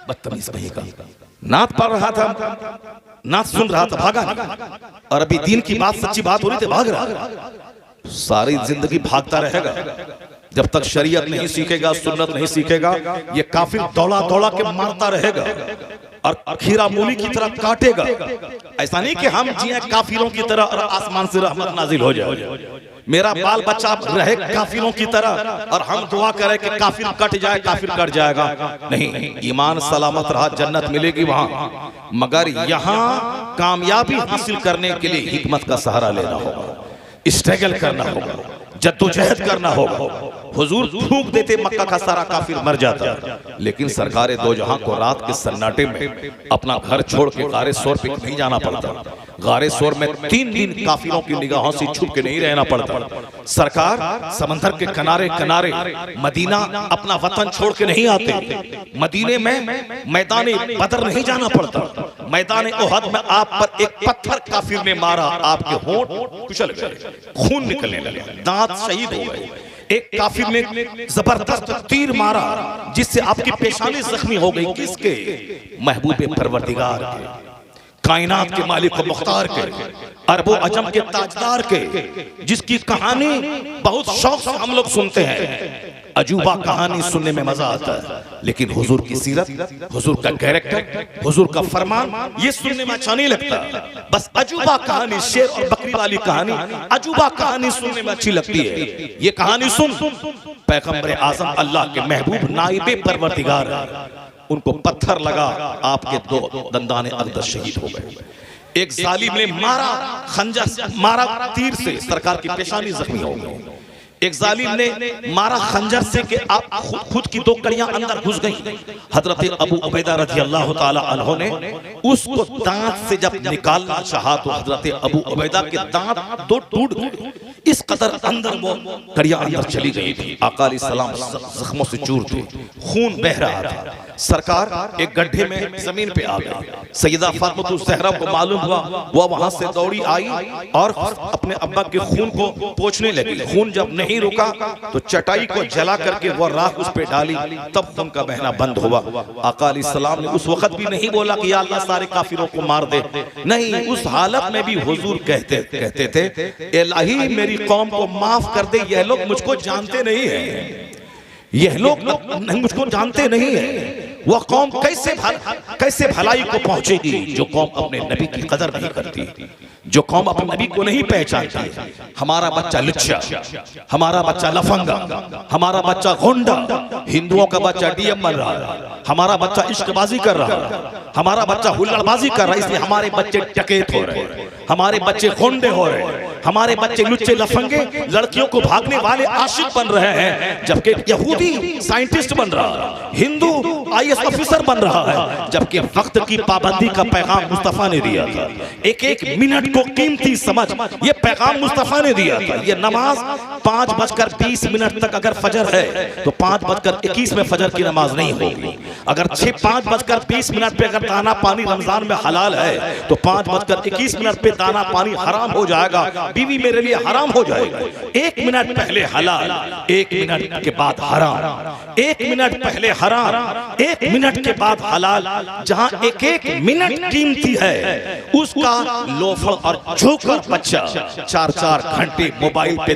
बदतमीज कहेगा। नात पढ़ रहा था, नात सुन रहा था, भागा नहीं। और अभी दीन की बात, सच्ची बात हो रही थी, भाग रहा। सारी जिंदगी भागता रहेगा जब तक शरीयत नहीं सीखेगा, सुन्नत नहीं सीखेगा। ये काफिर दौड़ा दौड़ा के मारता रहेगा और खीरा मूली की तरह काटेगा। ऐसा नहीं कि हम जिए काफिरों की तरह और आसमान से रहमत नाजिल हो जाए, मेरा बाल बच्चा रहे काफिरों की तरह और हम दुआ करें कि काफिर कट जाए, काफिर कट जाएगा। नहीं, ईमान सलामत रहा, जन्नत मिलेगी वहां। मगर यहाँ कामयाबी हासिल करने के लिए हिकमत का सहारा लेना होगा, स्ट्रगल करना होगा, जद्दोजहद करना होगा। हुजूर फूंक देते, मक्का का सारा काफिर मर जाता। लेकिन सरकारे दो जहां को रात के सन्नाटे में अपना घर छोड़ के गारे सोर पे नहीं जाना पड़ता। गारे सोर में 3 दिन काफिरों की निगाहों से छुप के नहीं रहना पड़ता। सरकार समंदर के किनारे किनारे मदीना अपना वतन छोड़ के नहीं आते। मदीने में मैदान बदर नहीं जाना पड़ता। मैदान ओहद में आप पर एक पत्थर काफिर ने मारा, आपके होंठ कुचल गए, खून निकलने लगे, दांत शहीद हो गए। एक काफिर ने जबरदस्त तीर मारा जिससे आपकी पेशानी जख्मी हो गई। किसके? महबूबे परवरदिगार के, कायनात के मालिक व मुख्तार के, अरबो अजम के ताजदार के, जिसकी कहानी बहुत शौक से हम लोग सुनते हैं। अजूबा कहानी सुनने में मजा आता है, लेकिन हुजूर की सीरत, हुजूर का कैरेक्टर, हुजूर का फरमान, ये सुनने में अच्छा नहीं लगता। बस अजूबा कहानी, शेर और बकरी वाली कहानी, अजूबा कहानी सुनने में अच्छी लगती है। ये कहानी सुन, पैगंबर आजम अल्लाह के महबूब नाइबे परवरदिगार, उनको पत्थर लगा, आपके 2 दंदाने अक़दस शहीद हो गए। एक जालिम ने मारा, खंजर मारा तीर से, सरकार की पेशानी जख्मी हो गई। एक जालिम ने मारा खंजर से कि आप खुद की 2 कड़ियां अंदर घुस गई। हजरत अबू उबैदा रज़ी अल्लाह ताला अन्हु ने उसको दांत से जब निकालना चाहा तो हजरत अबू उबैदा के दांत 2 टूट गए। इस कदर अंदर वो कड़ियां अंदर चली गई थी। आका अलैहिस्सलाम जख्मों से चूर थे, खून बह रहा था। सरकार एक गड्ढे में जमीन पे आ गए। सैयदा फातिमा ज़हरा को मालूम हुआ, वो वहां से दौड़ी आई और अपने अब्बा के खून को पोंछने लगी। खून जब नहीं रुका तो चटाई को जला करके वो राख उस पे डाली, तब खून का बहना बंद हुआ। आका अलैहिस्सलाम ने उस वक्त भी नहीं बोला कि या अल्लाह सारे काफिरों को मार दे। नहीं, उस हालत में भी हुजूर कहते थे, इलाही मेरी कौम को माफ कर दे, यह लोग मुझको जानते नहीं है, यह लोग मुझको जानते नहीं है। वह कौम कैसे भलाई को पहुंचेगी जो कौम अपने नबी की कदर नहीं करती, जो कौम अपने नबी को नहीं पहचानती। हमारा बच्चा लुच्चा, हमारा बच्चा लफंगा, हमारा बच्चा गुंडा, हिंदुओं का बच्चा डीएम बन रहा है, हमारा बच्चा इश्कबाजी कर रहा है, हमारा बच्चा हुल्लड़बाजी कर रहा है, इसलिए हमारे बच्चे डकैत हो रहे हैं, हमारे बच्चे गुंडे हो रहे हैं, हमारे बच्चे लुच्चे लफंगे लड़कियों को भागने वाले आशिक बन रहे हैं, जबकि यहूदी साइंटिस्ट बन रहा है, हिंदू आईएएस ऑफिसर बन रहा है। जबकि वक्त की पाबंदी का पैगाम मुस्तफा ने दिया था। एक मिनट को कीमती समझ, ये पैगाम मुस्तफा ने दिया था। ये नमाज 5:20 तक अगर फजर है तो 5:21 में फजर की नमाज नहीं होगी। अगर 5:20 पे अगर दाना पानी रमजान में हलाल है तो 5:21 पे दाना पानी हराम हो जाएगा, बीवी मेरे लिए हराम हो जाएगी। 1 मिनट पहले हलाल, 1 मिनट के बाद हराम, 1 मिनट पहले हराम, 1 मिनट के बाद हलाल। जहां 1 मिनट कीमती है, उसका लोफर और जोकर बच्चा 4-4 घंटे मोबाइल पे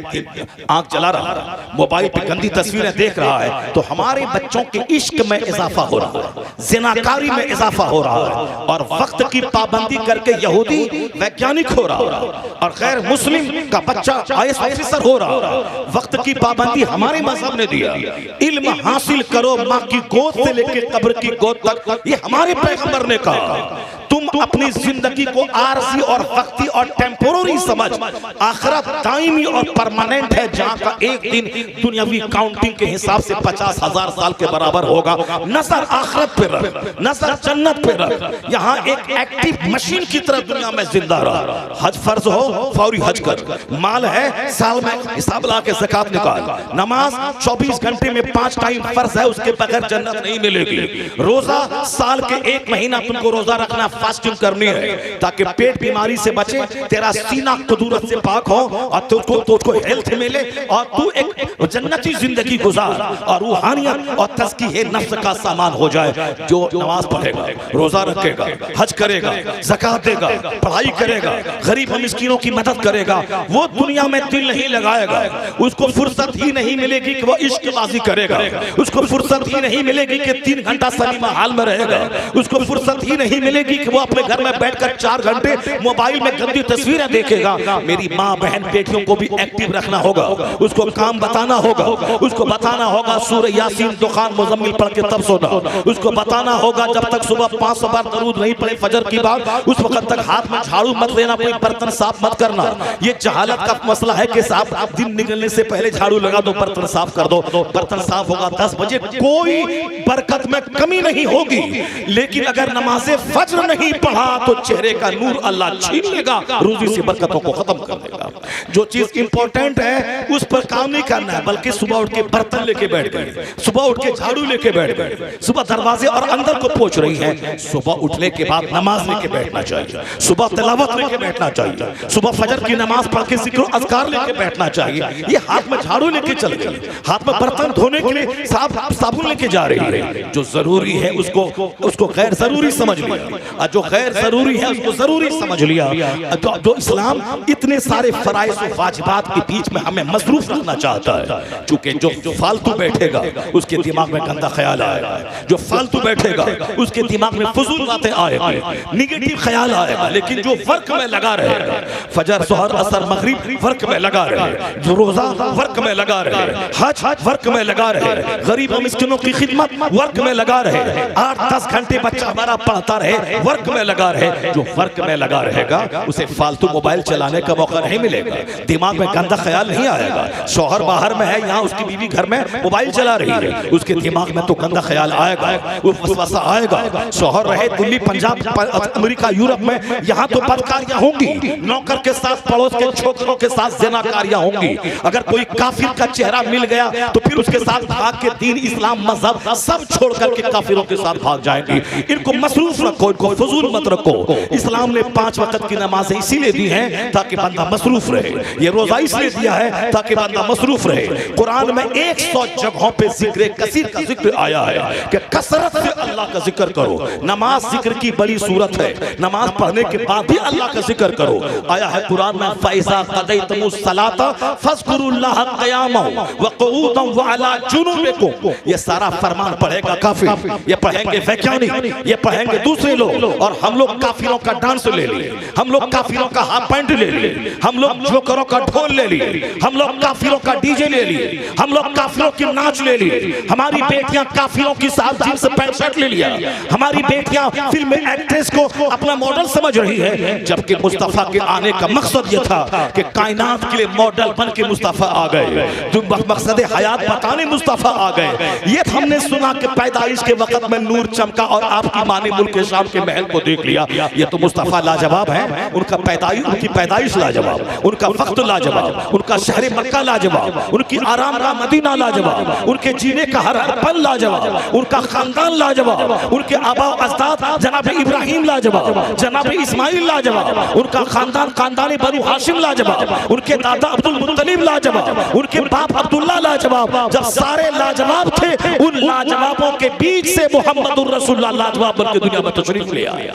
आंख जला रहा है, मोबाइल पे गंदी तस्वीरें देख रहा है। तो हमारे बच्चों के इश्क में इजाफा हो रहा है, जिनाकारी में इजाफा हो रहा है, और वक्त की पाबंदी करके यहूदी वैज्ञानिक हो रहा है और गैर मुस्लिम का बच्चा आईएएस ऑफिसर हो रहा है। वक्त की पाबंदी हमारे मजहब ने दिया। इल्म हासिल करो माँ की गोद से लेकर कब्र की गोद तक, ये हमारे पैगंबर ने कहा। तुम अपनी जिंदगी को आरजी और वक्ती और टेम्पोररी समझ, आखिरत दायमी और परमानेंट है, जहां का एक दिन दुनियावी काउंटिंग के हिसाब से 50,000 साल के बराबर होगा। नजर आखिरत पे रख, नजर जन्नत पे रख। यहाँ एक एक्टिव मशीन की तरह दुनिया में जिंदा रहा। हज फर्ज हो, फौरी हज कर। माल है, साल में हिसाब ला के ज़कात निकाल। नमाज 24 घंटे में 5 टाइम फर्ज है, उसके बगैर जन्नत नहीं मिलेगी। रोजा साल के 1 महीना तुमको रोजा रखना, फास्ट फास्टिंग करनी है ताकि पेट बीमारी से बचे, तेरा सीना कुदूरत से पाक हो और तुझको हेल्थ मिले और तू एक जन्नती जिंदगी गुजार और रूहानियत और तज़किये नफ्स का सामान हो जाए। जो नमाज पढ़ेगा, रोजा रखेगा, हज करेगा, ज़कात देगा, पढ़ाई करेगा, गरीब मिस्कीनों की मदद करेगा, वो दुनिया में दिल नहीं लगाएगा, उसको फुर्सत ही नहीं मिलेगी कि वो इश्कबाजी करेगा, उसको फुर्सत ही नहीं मिलेगी कि 3 घंटा सिनेमा हॉल में रहेगा, उसको फुर्सत ही नहीं मिलेगी कि वो अपने घर में बैठकर 4 घंटे मोबाइल में गंदी तस्वीरें देखेगा। मेरी माँ बहन बेटियों को भी एक्टिव रखना होगा, उसको काम बताना होगा, उसको बताना होगा सूरह यासीन, दुखान, मुज़म्मिल पढ़ के तब सोना, उसको बताना होगा जब तक सुबह 500 बार दरूद नहीं पढ़े फजर की बात, उस वक्त तक हाथ में झाड़ू मत लेना, कोई बर्तन साफ मत करना। ये जहालत का मसला है कि साहब आप दिन निकलने से पहले झाड़ू लगा दो, बर्तन साफ कर दो, बर्तन साफ होगा 10 बजे, कोई बरकत में कमी नहीं होगी। लेकिन अगर नमाज़े फज्र नहीं पढ़ा तो चेहरे का नूर अल्लाह छीन लेगा, रोजी से बरकतों को खत्म कर देगा। जो चीज इंपॉर्टेंट है उस पर काम नहीं करना है, बल्कि सुबह उठ के बर्तन लेके बैठ गए, सुबह उठ के झाड़ू लेके बैठ गए, सुबह दरवाजे और अंदर को पहुंच रही है, सुबह उठने के बाद नमाज लेके बैठना चाहिए, सुबह तिलावत लेके बैठना चाहिए, सुबह फजर की नमाज पढ़ के जिक्र अज़कार लेके बैठना चाहिए। ये हाथ में झाड़ू लेके चल गई, हाथ में बर्तन धोने के लिए साबुन लेके जा रही है। जो जरूरी है उसको गैर जरूरी समझ लिया, और जो गैर जरूरी है उसको जरूरी समझ लिया। जो इस्लाम इतने सारे फराइज़ और वाजिबात के बीच में हमें मसरूफ रखना चाहता है, चूंकि जो फालतू बैठेगा उसके दिमाग में गंदा ख्याल आएगा, जो फालतू बैठेगा उसके दिमाग में फजूल बातें आएगी, निगेटिव ख्याल आएगा। लेकिन जो वर्क में लगा रहेगा, फजर, जोहर, असर, मगरिब वर्क में लगा रहे, जो रोजा वर्क में लगा रहे, हज वर्क में लगा रहे, गरीब और मिस्किनों की खिदमत वर्क में लगा रहे, 8-10 घंटे बच्चा हमारा पढ़ता रहे, वर्क में लगा रहे। जो वर्क में लगा रहेगा उसे फालतू मोबाइल चलाने का मौका नहीं मिलेगा, दिमाग में गंदा ख्याल नहीं आएगा। शौहर बाहर में है, यहाँ उसकी बीवी घर में मोबाइल चला रही है, उसके दिमाग में तो गंदा ख्याल आएगा, वो वसवसा आएगा। शौहर रहे दिल्ली, पंजाब, अमेरिका, यूरोप में, यहाँ तो बदकारियां होंगी, नौकर के साथ, पड़ोस के छोकरों के साथ ज़िनाकारियां होंगी। अगर कोई काफिर का चेहरा मिल गया तो फिर उसके साथ भाग के दीन, इस्लाम, मजहब सब छोड़ करके काफिरों के साथ भाग जाएंगे। इनको मसरूफ रखो, इनको फजूल मत रखो। इस्लाम ने 5 वक्त की नमाजें इसीलिए दी हैं ताकि बंदा मसरूफ रहे, ये रोजा इसलिए दिया है ताकि बंदा मसरूफ रहे। कुरान में 100 जगहों पे जिक्र कसीर का जिक्र आया है कि कसरत से अल्लाह का जिक्र करो। नमाज जिक्र की बड़ी सूरत है, नमाज पढ़ने के बाद भी अल्लाह का जिक्र करो। आया है कुरान में, फैज़ा क़ज़यतमुस सलाता फ़ज़्कुरुल्लाह क़ियामन व क़ुऊदन व अला जुनूबिकुम। ये सारा फरमान पढ़ेगा काफिर, ये पढ़ेंगे वैज्ञानिक, ये पढ़ेंगे दूसरे लोग, और हम लोग काफिरों का डांस ले लिए, हम लोग काफिरों का हाफ पैंट ले लिए, हम लोग जोकरों का ढोल ले लिए, हम लोग काफिरों का डीजे ले लिए, हम लोग काफिरों की नाच ले लिए, हमारी बेटियां काफिरों की साथ जींस पैंट शर्ट ले लिया, हमारी बेटियां फिल्म एक्ट्रेस को अपना मॉडल समझ रही है, जबकि मुस्तफा के आने का मकसद यह था कि कायनात के लिए मॉडल बन के मुस्तफा आ गए, जो मकसद हयात बताने मुस्तफा आ गए। ये हमने सुना कि पैदाइश के वक्त में नूर चमका और आपकी माँ ने मुल्क शाम के महल को देख लिया। ये तो मुस्तफा लाजवाब है, उनका उनकी पैदाइश लाजवाब, उनका वक्त लाजवाब, उनका शहर मक्का लाजवाब, उनकी आराम का मदीना लाजवाब, उनके जीने का हर पल लाजवाब, उनका खानदान लाजवाब, उनके आबा अजदाद जनाब इब्राहिम लाजवाब, जनाब इस्माइल लाजवाब, उनका खानदान बनु हाशिम लाजवाब, उनके दादा अब्दुल मुत्तलिब लाजवाब, उनके बाप अब्दुल्ला लाजवाब। जब सारे लाजवाब थे, उन लाजवाबों के बीच से मोहम्मदुर रसूलुल्लाह लाजवाब बन के दुनिया में तशरीफ ले आया।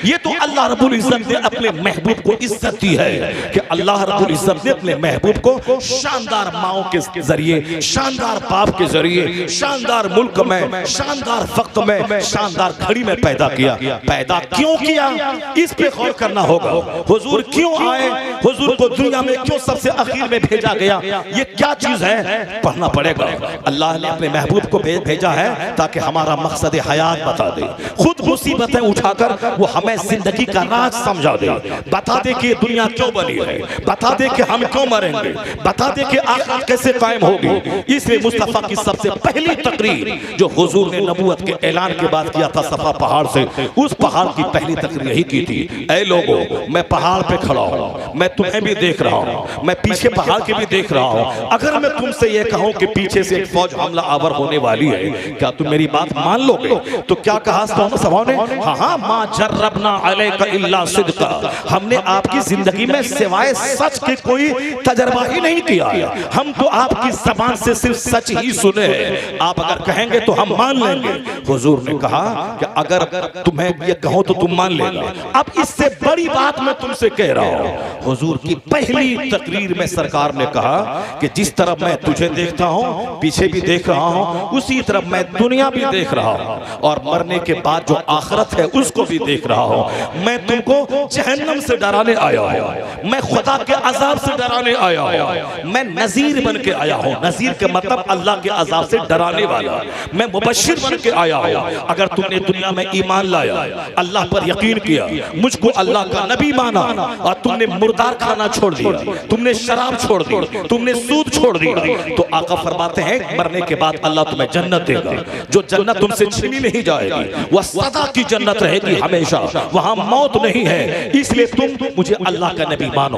ये तो अल्लाह रब्बुल इज्जत ने अपने महबूब को इज्जत दी है कि अल्लाह रब्बुल इज्जत ने अपने महबूब को शानदार माओं के जरिए, शानदार बाप के जरिए, शानदार मुल्क में, शानदार वक्त में, शानदार घड़ी में पैदा किया। पैदा क्यों किया, इस पे गौर करना होगा। हुजूर क्यों आए, हुजूर को दुनिया में क्यों सबसे आखिर में भेजा गया, ये क्या चीज है, पढ़ना पड़ेगा। अल्लाह ने अपने महबूब को भेजा है ताकि हमारा मकसद हयात बता दे, खुद मुसीबतें उठाकर वो हमें जिंदगी का राज समझा दे, बता दे कि दुनिया क्यों बनी है, बता दे कि हम क्यों मरेंगे, बता दे कि आखिरत कैसे कायम होगी। इसलिए मुस्तफा की सबसे पहली तकरीर जो हुजूर ने नबूवत के ऐलान के बाद किया था सफा पहाड़ से, उस पहाड़ की पहली तकरीर यही की थी, ऐ लोगों मैं पहाड़ पे खड़ा हूँ, मैं तुम्हें भी देख रहा हूँ, मैं पीछे पहाड़ के भी देख रहा हूँ। अगर मैं तुमसे ये कहूँ कि पीछे से एक फौज हमला आवर हो होने वाली है, क्या तुम मेरी बात मान लोगे? तो क्या कहा सहाबा ने? हाँ, मा जर्रबना अलैका इल्ला सिद्का, हमने आपकी जिंदगी में सिवाय सच के कोई तजर्बा ही नहीं किया है, हम तो आपकी ज़बान से सिर्फ सच ही सुने हैं, आप अगर कहेंगे तो हम मान लेंगे। हुजूर ने कहा कि अगर तुम्हें ये कहो तो तुम मान लेना। अब इससे बड़ी बात मैं तुमसे कह रहा हूं, हुजूर की पहली तकरीर में सरकार ने कहा कि जिस तरफ मैं तुझे देखता हूं, पीछे भी देख रहा हूं, उसी तरफ मैं दुनिया भी देख रहा हूं, और मरने के बाद जो आखिरत है उसको भी देख रहा हूं। मैं तुमको जहन्नम से डराने आया हूं, मैं खुदा के अजाब से डराने आया हूं, मैं नजीर बन के आया हूं। नजीर के मतलब अल्लाह के अजाब से डराने वाला। मैं मुबश्शिर बन के आया हूं। अगर तुमने दुनिया में ईमान लाया, अल्लाह पर यकीन किया, मुझको अल्लाह का नबी माना, और तुमने मुर्दार खाना छोड़ दिया, तुमने शराब छोड़ दी, तुमने सूद छोड़ दिया, तो आका फरमाते हैं मरने के बाद अल्लाह तुम्हें जन्नत देगा, जो जन्नत तुमसे छीनी नहीं जाएगी, वह सदा की जन्नत रहेगी, हमेशा, वहां मौत नहीं है। इसलिए तुम मुझे अल्लाह का नबी मानो,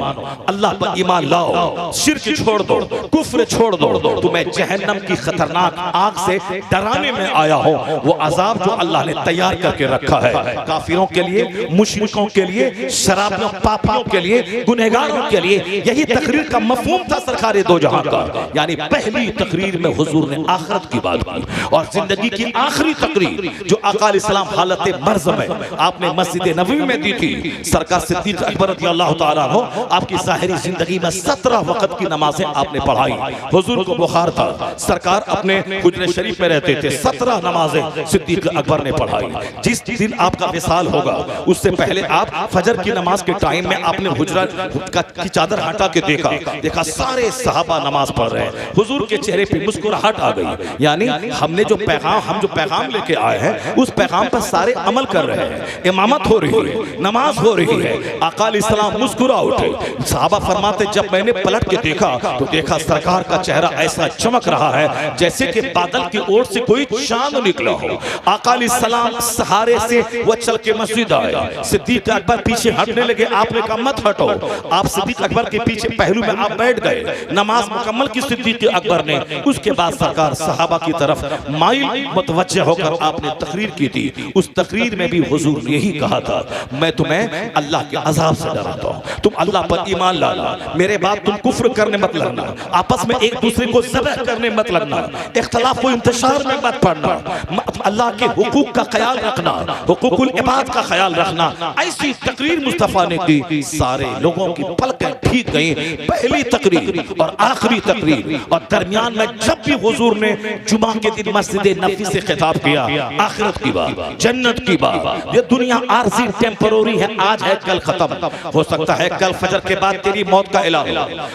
अल्लाह पर ईमान लाओ, शिर्क छोड़ दो, कुफ्र छोड़ दो, तो मैं जहन्नम की खतरनाक आग से डराने में आया हूं। वो अजाब जो अल्लाह ने तैयार करके रखा है काफिरों के लिए, मुशरिकों के लिए, शराबियों पापियों के लिए, गुनहगारों के लिए। यही तकरीर का मफहूम था सरकार दो जहां का। यानी पहली तकरीर में हुजूर ने आखिरत की बात की, और जिंदगी की आखिरी तकरीर जो आका इस्लाम हालत मर्ज में आपने मस्जिद नबवी में दी थी। सरकार सिद्दीक अकबर रज़ियल्लाहु ताला हो, आपकी ज़ाहिरी जिंदगी में 17 वक्त की नमाजें आपने पढ़ाई। हुजूर को बुखार था, सरकार अपने हुजरे शरीफ में रहते थे, 17 नमाजें सिद्दीक अकबर ने पढ़ाई। जिस दिन आपका विसाल होगा उससे पहले आप फजर की नमाज के टाइम में आपने हुजरा की चादर हटा के देखा सारे सहाबा नमाज पढ़ रहे हैं। हुजूर के चेहरे पे मुस्कुराहट आ गई, यानी हम जो पैगाम लेके आए हैं उस पैगाम पर सारे अमल कर रहे हैं। इमामत हो रही है, नमाज हो रही है, आका अलैहिस्सलाम मुस्कुरा उठे। सहाबा फरमाते जब मैंने पलट के देखा तो देखा सरकार का चेहरा ऐसा चमक रहा है जैसे कि बादल की ओर से कोई चांद निकला हो। आका अलैहिस्सलाम सहारे से वो चल के मस्जिद आए। सिद्दीक अकबर पीछे हटने लगे, आपने कहा मत हटो। आप सिद्दीक अकबर के पीछे पहलू में आप बैठ गए। नमाज मुकम्मल की सिद्दीक अकबर ने। उसके बाद सरकार सहाबा की तरफ माइल मुतवज्जह होकर आपने तकरीर की थी। उस तकरीर में भी हुजूर ने यही कहा था, मैं तुम्हें अल्लाह के अजाब से डराता हूं, तुम अल्लाह पर ईमान लाना, मेरे बाद तुम कुफ्र करने मत लगना, आपस में एक दूसरे को ज़बह करने मत लगना, इख्तिलाफ व इंतशार में मत पड़ना, अल्लाह के हुकूक का ख्याल रखना, हुकूकुल इबाद का ख्याल रखना। ऐसी तकरीर मुस्तफा ने की, सारे लोगों की पलकें भीग गई। पहली तकरीर और आखिरी तकरीर, और दरमियान में जब भी हुजूर ने जुमा के दिन मस्जिद नबवी से खिताब किया, आखिरत की बात, जन्नत की बात। ये दुनिया आरजी टेम्पररी है, आज है कल खत्म हो सकता है, कल फजर के बाद तेरी मौत का ऐलान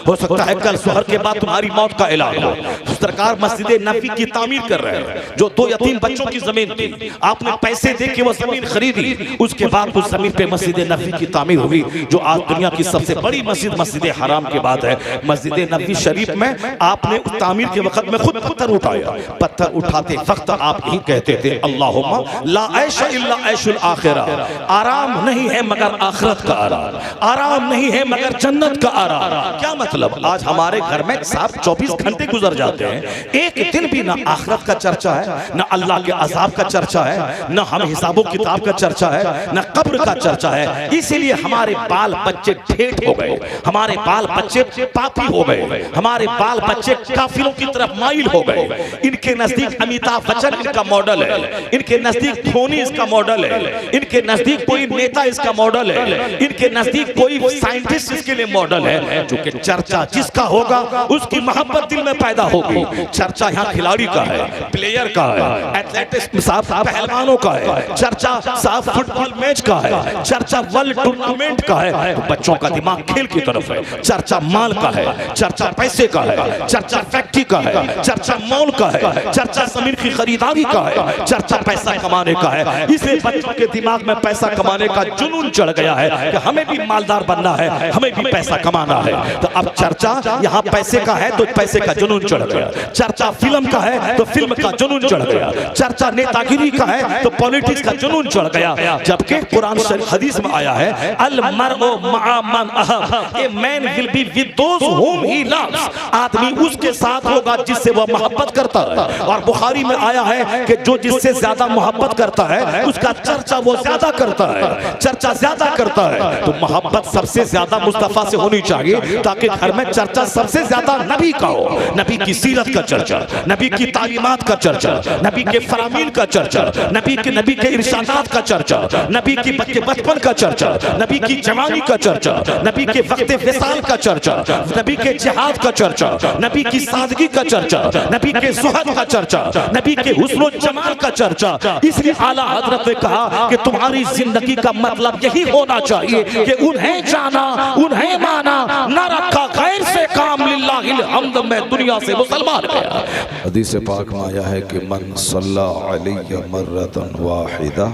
हो सकता है, कल सुहर के बाद तुम्हारी मौत का ऐलान हो। सरकार मस्जिद नबवी की तामीर कर रहे हैं, जो 2 यतीम बच्चों की जमीन थी, आपने पैसे दे के वो जमीन खरीदी, उसके बाद उस जमीन पे मस्जिद नबवी की तामीर हुई, जो आज दुनिया की सबसे बड़ी मस्जिद मस्जिद हराम के बाद है। मस्जिद नबवी शरीफ में आपने उस तामीर के वक्त में खुद पत्थर उठाया। पत्थर उठाते वक्त आप यही कहते थे, अल्लाहुम्मा ला ऐशा इल्ला ऐशुल आखिरा, आराम नहीं है मगर आखिरत का आराम, आराम नहीं है मगर जन्नत का आराम। क्या मतलब? आज हमारे घर में साहब 24 घंटे गुजर जाते हैं, एक दिन भी ना आखिरत का चर्चा है, ना अल्लाह के अजाब का चर्चा है, ना हम हिसाबो किताब का चर्चा है, ना कब्र का चर्चा है। इसीलिए हमारे बाल बच्चे ठेठ हो गए, हमारे बाल बच्चे पापी हो गए, हमारे बाल बच्चे काफिरों की तरफ माइल हो गए। इनके नजदीक अमिताभ बच्चन इनका मॉडल है, इनके नजदीक धोनी इसका मॉडल है, इनके नजदीक कोई नेता इसका मॉडल है, इनके नजदीक कोई साइंटिस्ट इसके लिए मॉडल है। जो कि चर्चा जिसका होगा उसकी मोहब्बत दिल में पैदा होगी। चर्चा यहाँ खिलाड़ी का है, प्लेयर का है, एथलेटिक्स साहब पहलवानों का है, चर्चा साहब फुटबॉल मैच का है, चर्चा वर्ल्ड टूर्नामेंट का है। तो बच्चों का दिमाग खेल की तरफ है। चर्चा माल का है, चर्चा पैसे का है, चर्चा फैक्ट्री का है, चर्चा मॉल का है, चर्चा जमीन की खरीदारी का है, चर्चा पैसा कमाने का है। इसलिए बच्चों के दिमाग में पैसा कमाने का जुनून चढ़ गया है कि हमें भी मालदार बनना है, हमें भी पैसा कमाना है। तो अब चर्चा यहाँ पैसे का है तो पैसे का जुनून चढ़ गया, चर्चा फिल्म का है तो फिल्म का जुनून चढ़ गया, चर्चा चर्चा नेतागिरी का है तो पॉलिटिक्स का जुनून चढ़ गया। जबकि कुरान शरीफ हदीस में आया है अल मरउ मअ मन अहब, a man will be with those whom he loves, आदमी उसके साथ होगा जिससे वह मोहब्बत करता है। और बुखारी में आया है कि जो जिससे ज्यादा मोहब्बत करता है उसका चर्चा वो ज्यादा करता है, चर्चा ज्यादा करता है। तो मोहब्बत सबसे ज्यादा मुस्तफा से होनी चाहिए ताकि घर में चर्चा सबसे ज्यादा नबी का हो, नबी की सीरत का चर्चा, नबी की तालीमात का चर्चा, नबी के फरामीन का चर्चा, नबी के इरशादात का चर्चा, नबी की बचपन का चर्चा, नबी की जवानी का चर्चा, नबी के वक्त विसाल का चर्चा, नबी के जिहाद का चर्चा, नबी की सादगी का चर्चा, नबी के ज़ुहद का चर्चा, नबी के हुस्न और जमाल का चर्चा। इसलिए आला हजरत ने कहा कि तुम्हारी जिंदगी का मतलब यही होना चाहिए कि उन्हें जाना, उन्हें माना, न रखा गैर से काम, लिल्लाहिल हम्द, मैं दुनिया से मुसलमान गया। हदीस पाक में आया है कि मन सल्ला अलैहि मर्रतन वाहिदा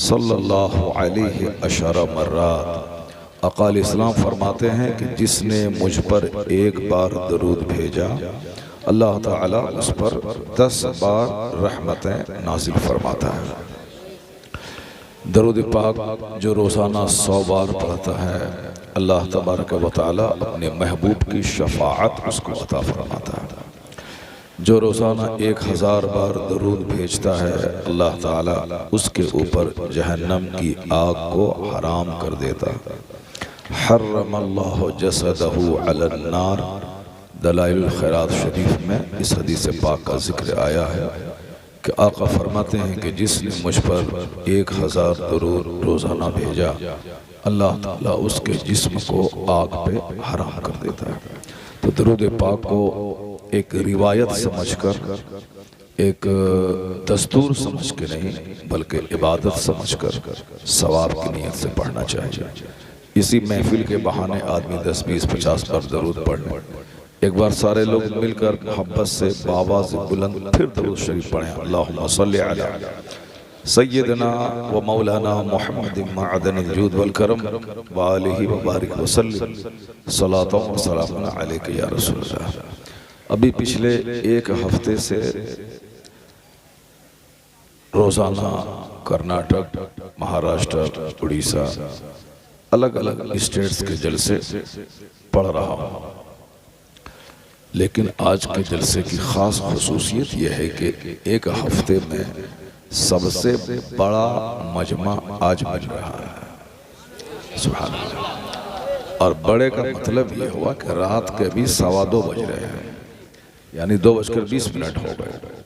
सल्लल्लाहु अलैहि अशरा मर्रात। अकाल इस्लाम फरमाते हैं कि जिसने मुझ पर एक बार दरूद भेजा अल्लाह ताला उस पर 10 बार रहमतें नाजिल फरमाता है। दरूद पाक जो रोज़ाना 100 बार पढ़ता है अल्लाह तबारक व तआला अपने महबूब की शफाअत उसको अता फरमाता है। जो रोज़ाना 1000 बार दरूद भेजता है अल्लाह ताला उसके ऊपर जहन्नम की आग को हराम कर देता है। हर्रमल्लाहु जसदहु अलन नार, दलाइल खैरात शरीफ में इस हदीस पाक का जिक्र आया है कि आका फरमाते हैं कि जिसने मुझ पर 1000 दरूद रोज़ाना भेजा अल्लाह ताला उसके जिस्म को आग पे हराम कर देता है। तो दरूद पाक को एक रिवायत समझकर, एक दस्तूर समझ के नहीं बल्कि इबादत समझकर सवाब की नीयत से पढ़ना चाहिए। इसी महफिल के बहाने आदमी 10, 20, 50 बार दरूद पढ़ ले। एक बार सारे लोग मिलकर मोहब्बत से बावाज़ बुलंद फिर दरूद शरीफ पढ़ें, अल्लाहुम्मा सल्ली अला सय्यदना व मौलाना मुहम्मद मअदनिल जूद वल करम व आलिहि व बारिक व सल्लिम सलातो व सलामुन अलैका या रसूलल्लाह। अभी पिछले एक हफ्ते से रोज़ाना कर्नाटक, महाराष्ट्र, उड़ीसा, अलग अलग स्टेट्स के जलसे पढ़ रहा हूँ। लेकिन आज के जलसे की ख़ास खुसूसियत यह है कि एक हफ्ते में सबसे बड़ा मजमा आज मिल रहा है। सुभान अल्लाह। और बड़े का मतलब ये हुआ कि रात के भी 2:15 बज रहे हैं, यानी 2:20 हो गए।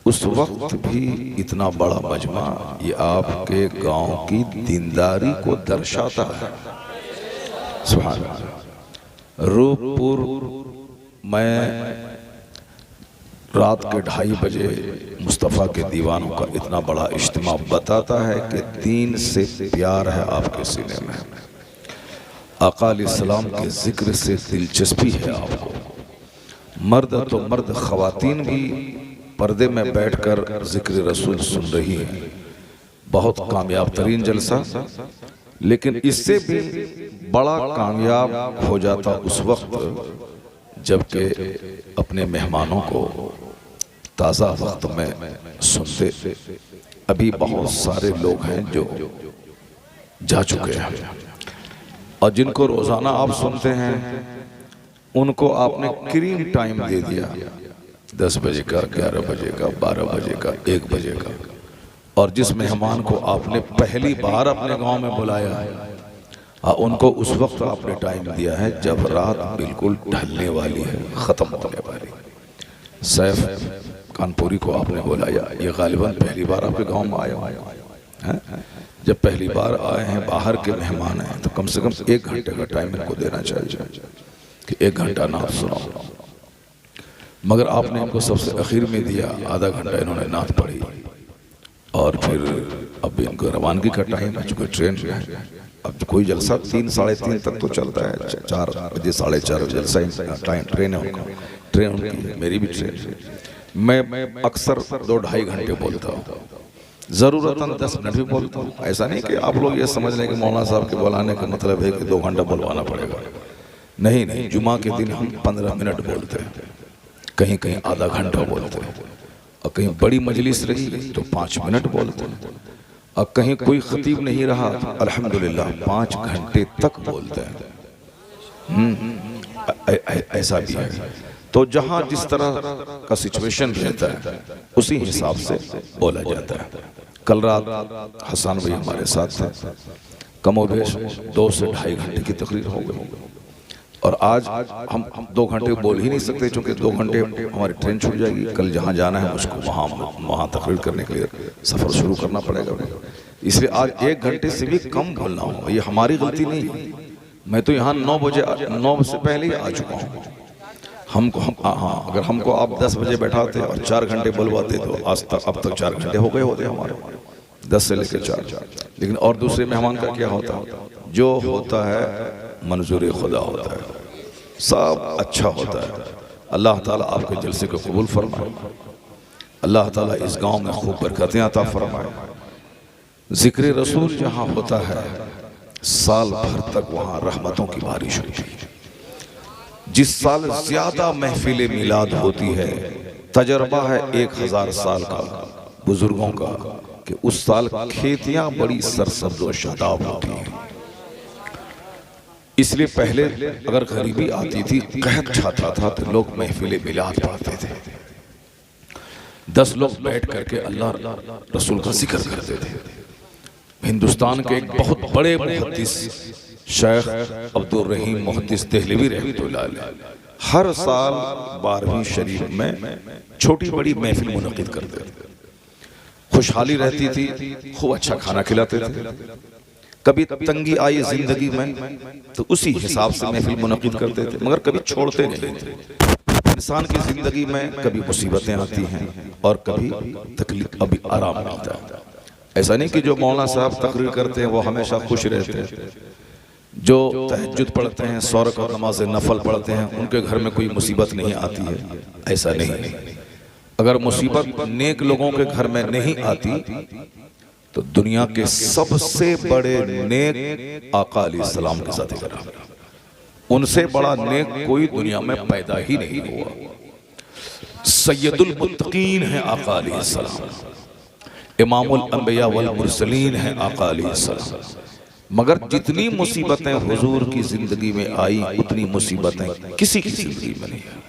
उस वक्त भी इतना बड़ा मजमा, ये आपके गांव की दीनदारी को दर्शाता है। सुभान अल्लाह। रूपपुर में रात के 2:30 बजे मुस्तफ़ा के दीवानों का इतना बड़ा इज्तिमा बताता है कि दीन से प्यार है आपके सीने में, आका अलैहिस्सलाम के जिक्र से दिलचस्पी है आपको। मर्द तो मर्द, ख़वातीन भी पर्दे में बैठकर जिक्र रसूल सुन रही हैं। बहुत कामयाब तरीन जलसा। लेकिन इससे भी बड़ा कामयाब हो जाता उस वक्त जबकि अपने मेहमानों को ताज़ा वक्त में सुनते। अभी बहुत सारे लोग हैं जो जा चुके हैं और जिनको रोज़ाना आप सुनते हैं उनको आपने क्रीम टाइम दे दिया, 10 बजे का, 11 बजे का, 12 बजे का, 1 बजे का। और जिस मेहमान को आपने पहली बार अपने गांव में बुलाया उनको उस वक्त आपने टाइम दिया है जब रात बिल्कुल ढलने वाली है, ख़त्म होने वाली। सैफ कानपुरी को आपने बुलाया, ये गालिबन पहली बार आपके गांव में आया है। जब पहली बार आए हैं, बाहर के मेहमान हैं, तो कम से कम 1 घंटे का टाइम इनको देना चाहिए कि 1 घंटा नात सुनाओ। मगर आपने इनको सबसे आखिर में दिया, आधा घंटा इन्होंने नात पढ़ी और फिर अब इनको रवानगी का टाइम है, चूँकि ट्रेन है। अब कोई जलसा 3, 3:30 तक तो चलता है, 4 बजे 4:30 जलसा टाइम ट्रेन है उनका, ट्रेन उनकी, मेरी भी ट्रेन है। मैं अक्सर 2-2.5 घंटे बोलता हूँ, ज़रूरतन 10 मिनट भी बोलता हूँ। ऐसा नहीं कि आप लोग ये समझ लें कि मौलाना साहब के बुलाने का मतलब है कि 2 घंटा बुलवाना पड़ेगा। नहीं, जुमा के दिन हम 15 मिनट बोलते हैं, कहीं कहीं आधा घंटा बोलते हैं। और कहीं बड़ी मजलिस रही तो 5 मिनट बोलते हैं, और कहीं कोई खतीब नहीं रहा अल्हम्दुलिल्लाह 5 घंटे तक बोलते हैं। ऐसा भी है। तो जहां जिस तरह का सिचुएशन रहता है उसी हिसाब से बोला जाता है। कल रात हसन भाई हमारे साथ थे, कमोबेश 2 से 2.5 घंटे की तकरीर हो गई, और आज हम 2 घंटे बोल ही नहीं सकते क्योंकि 2 घंटे हमारी ट्रेन छूट जाएगी। कल जहाँ जाना है उसको वहाँ तकरीर करने के लिए सफ़र शुरू करना पड़ेगा, इसलिए आज 1 घंटे से भी कम बोलना होगा। ये हमारी गलती नहीं है। मैं तो यहाँ 9 से पहले ही आ चुका हूँ। हाँ, अगर हमको आप 10 बजे बैठाते और 4 घंटे बुलवाते तो आज तक अब तक 4 घंटे हो गए होते हमारे, 10 से लेकर 4। लेकिन और दूसरे मेहमान का क्या होता है? जो होता है मंजूर खुदा होता है, सब अच्छा होता है। अल्लाह ताला आपके जलसे को कबूल फरमाए, अल्लाह ताला इस गांव में खूब बरकतें अता फरमाए। जिक्र रसूल जहाँ होता है साल भर तक वहाँ रहमतों की बारिश होती है। जिस साल ज्यादा महफिल मिलाद होती है, तजर्बा है 1000 साल का बुजुर्गों का कि उस साल खेतियां बड़ी सरसब्ज और शादाब होती हैं। इसलिए पहले अगर गरीबी आती थी, कहत छाता था, तो लोग महफिल मिलाद पढ़ते थे। 10 लोग बैठ करके अल्लाह रसूल का जिक्र करते थे। हिंदुस्तान के एक बहुत बड़े मुहद्दिस शेख अब्दुल रहीम मुहद्दिस देहलवी रहमतुल्लाह अलैह हर साल 12वीं शरीफ में छोटी बड़ी महफिल मुनक़िद करते थे। खुशहाली रहती थी, खूब अच्छा खाना खिलाते थे। कभी तंगी आई जिंदगी में तो उसी हिसाब से महफिल मुनक़िद करते थे, मगर कभी छोड़ते नहीं थे। इंसान की जिंदगी में कभी मुसीबतें आती हैं और कभी तकलीफ, कभी आराम मिलता है। ऐसा नहीं कि जो मौलाना साहब तकरीर करते हैं वो हमेशा खुश रहते हैं। जो तहज्जुद पढ़ते हैं, 100 रकात नमाज नफल पढ़ते हैं, उनके घर में कोई मुसीबत नहीं आती है, ऐसा नहीं। अगर मुसीबत नेक लोगों के घर में नहीं आती तो दुनिया के सबसे बड़े नेक आका अलैहिस्सलाम के साथ करा, उनसे बड़ा नेक कोई दुनिया में पैदा ही नहीं हुआ। सैयदुल मुत्तकीन है आका अलैहिस्सलाम, इमामुल अंबिया वल मुरसलीन है आका अलैहिस्सलाम। मगर जितनी मुसीबतें हुजूर की जिंदगी में आई उतनी मुसीबतें किसी की जिंदगी में नहीं आई।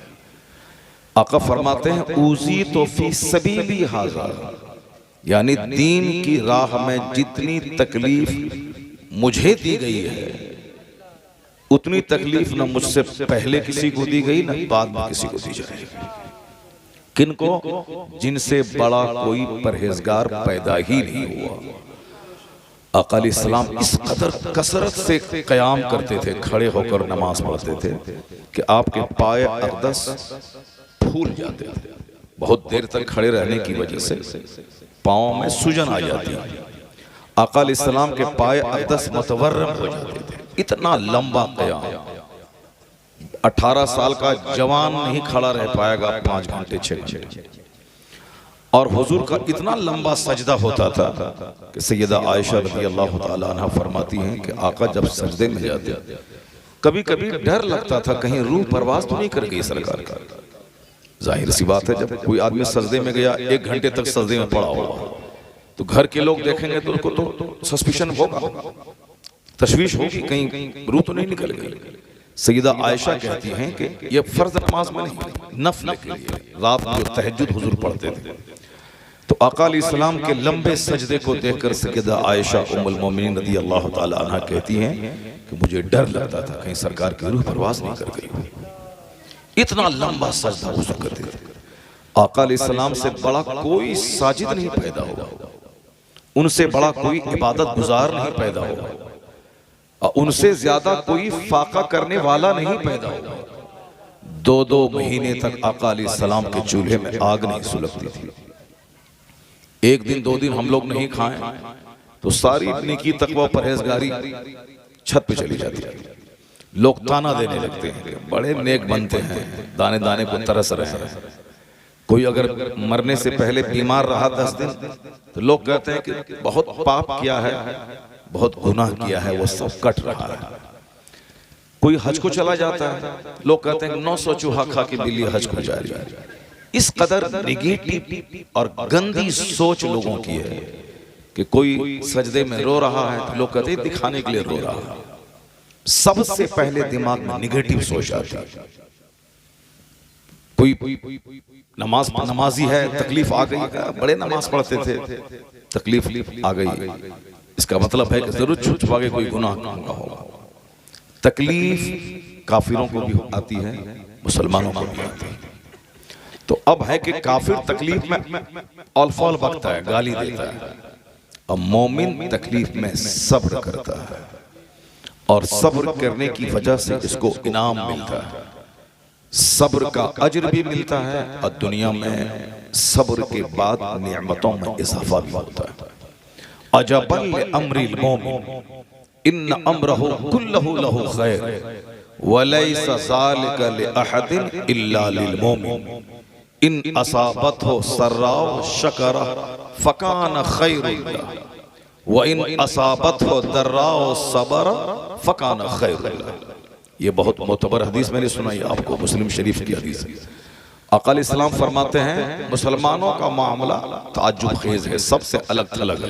आका फरमाते हैं उज़ी तो फी सबीली हाज़ा, यानी दीन की राह में जितनी तकलीफ मुझे दी गई है उतनी तकलीफ न मुझसे पहले किसी को दी गई न बाद में किसी को दी जाएगी। किनको? जिनसे बड़ा कोई परहेजगार पैदा ही नहीं हुआ। आका अलैहिस्सलाम इस कदर कसरत से क़याम करते थे, खड़े होकर नमाज पढ़ते थे कि आपके पाए अक़दस फूल जाते थे। बहुत देर तक खड़े रहने की वजह से पाँव में सूजन आ जाती है। आका अलैहिस्सलाम के पाए अक़दस मुतवर्रम हो जाते थे। इतना लंबा क़याम 18 साल का जवान नहीं खड़ा रह पाएगा 5 घंटे 6 घंटे। और हुजूर का इतना लंबा सजदा होता था कि सैयदा आयशा रज़ियल्लाहु ताला अन्हा फरमाती हैं कि आका जब सजदे में जाते कभी कभी डर लगता था कहीं रूह परवास तो नहीं कर गई सरकार का। जाहिर सी बात है, जब कोई आदमी सजदे में गया 1 घंटे तक सजदे में पड़ा होगा तो घर के लोग देखेंगे तो उनको तो सस्पिशन होगा, तशवीश होगी, कहीं रूह तो नहीं निकल गई। सैयदा आयशा कहती हैं कि ये फर्ज नमाज में नहीं, नफल के लिए रात में जो तहज्जुद हुजूर पढ़ते थे तो आका अलैहिस्सलाम के लंबे सजदे को देखकर सैयदा आयशा उम्मुल मोमिनीन रज़ियल्लाहु ताला अन्हा कहती हैं कि मुझे डर लगता था कहीं सरकार की रूह परवास नहीं कर गई। इतना लंबा सजदा हुजूर करते थे। आका अलैहिस्सलाम से बड़ा कोई साजिद नहीं पैदा हुआ, उनसे बड़ा कोई इबादत गुजार नहीं पैदा हुआ, उनसे ज्यादा कोई फाका करने वाला नहीं पैदा हुआ। 2-2 महीने तक आका अलैहिस्सलाम के चूल्हे में आग नहीं सुलगती थी। 1 दिन 2 दिन हम लोग नहीं खाएं तो सारी नेकी तकवा परहेजगारी छत पे चली जाती है। लोग ताना देने लगते हैं कि बड़े नेक बनते हैं, दाने दाने को तरस रहे हैं। कोई अगर मरने से पहले बीमार रहा 10 दिन तो लोग कहते हैं कि बहुत पाप किया है, बहुत गुनाह किया है, वो सब कट रहा है। कोई हज को चला जाता है, लोग कहते हैं 900 चूहा खा के बिल्ली हज को जा रही है। इस कदर नेगेटिव और गंदी सोच लोगों की है कि कोई सजदे में रो रहा है तो लोग कहते हैं दिखाने के लिए रो रहा है। सबसे पहले दिमाग में नेगेटिव सोच आती है। कोई नमाजी है, तकलीफ आ गई, बड़े नमाज पढ़ते थे, तकलीफ आ गई, इसका मतलब है कि जरूर छुपा के कोई गुनाह होगा। तकलीफ काफिरों को भी आती है, मुसलमानों को भी आती है। तो अब है कि काफिर तकलीफ में औल-फौल बकता है, गाली देता है, और मोमिन तकलीफ में सब्र करता है, और सब्र करने की वजह से इसको इनाम मिलता है। सब्र का अज्र भी मिलता है और दुनिया में सब्र के बाद नेमतों में इजाफा भी होता है। अजबल अम्रिल मोमिन इन्न अम्रहु कुल्लहु लहु खैर वलैसा ज़ालिका लिअहदिन इल्ला लिलमोमिन इन असाबतहु सर्राउ शकरा फकान खैरुन लहु व इन असाबतहु दर्राउ सबरा फकान खैरुन लहु। ये बहुत मोतबर हदीस मैंने सुनाई आपको, मुस्लिम शरीफ की हदीस है। आका अलैहिस्सलाम फरमाते हैं मुसलमानों का मामला ताज्जुब खेज है, सबसे अलग थलग।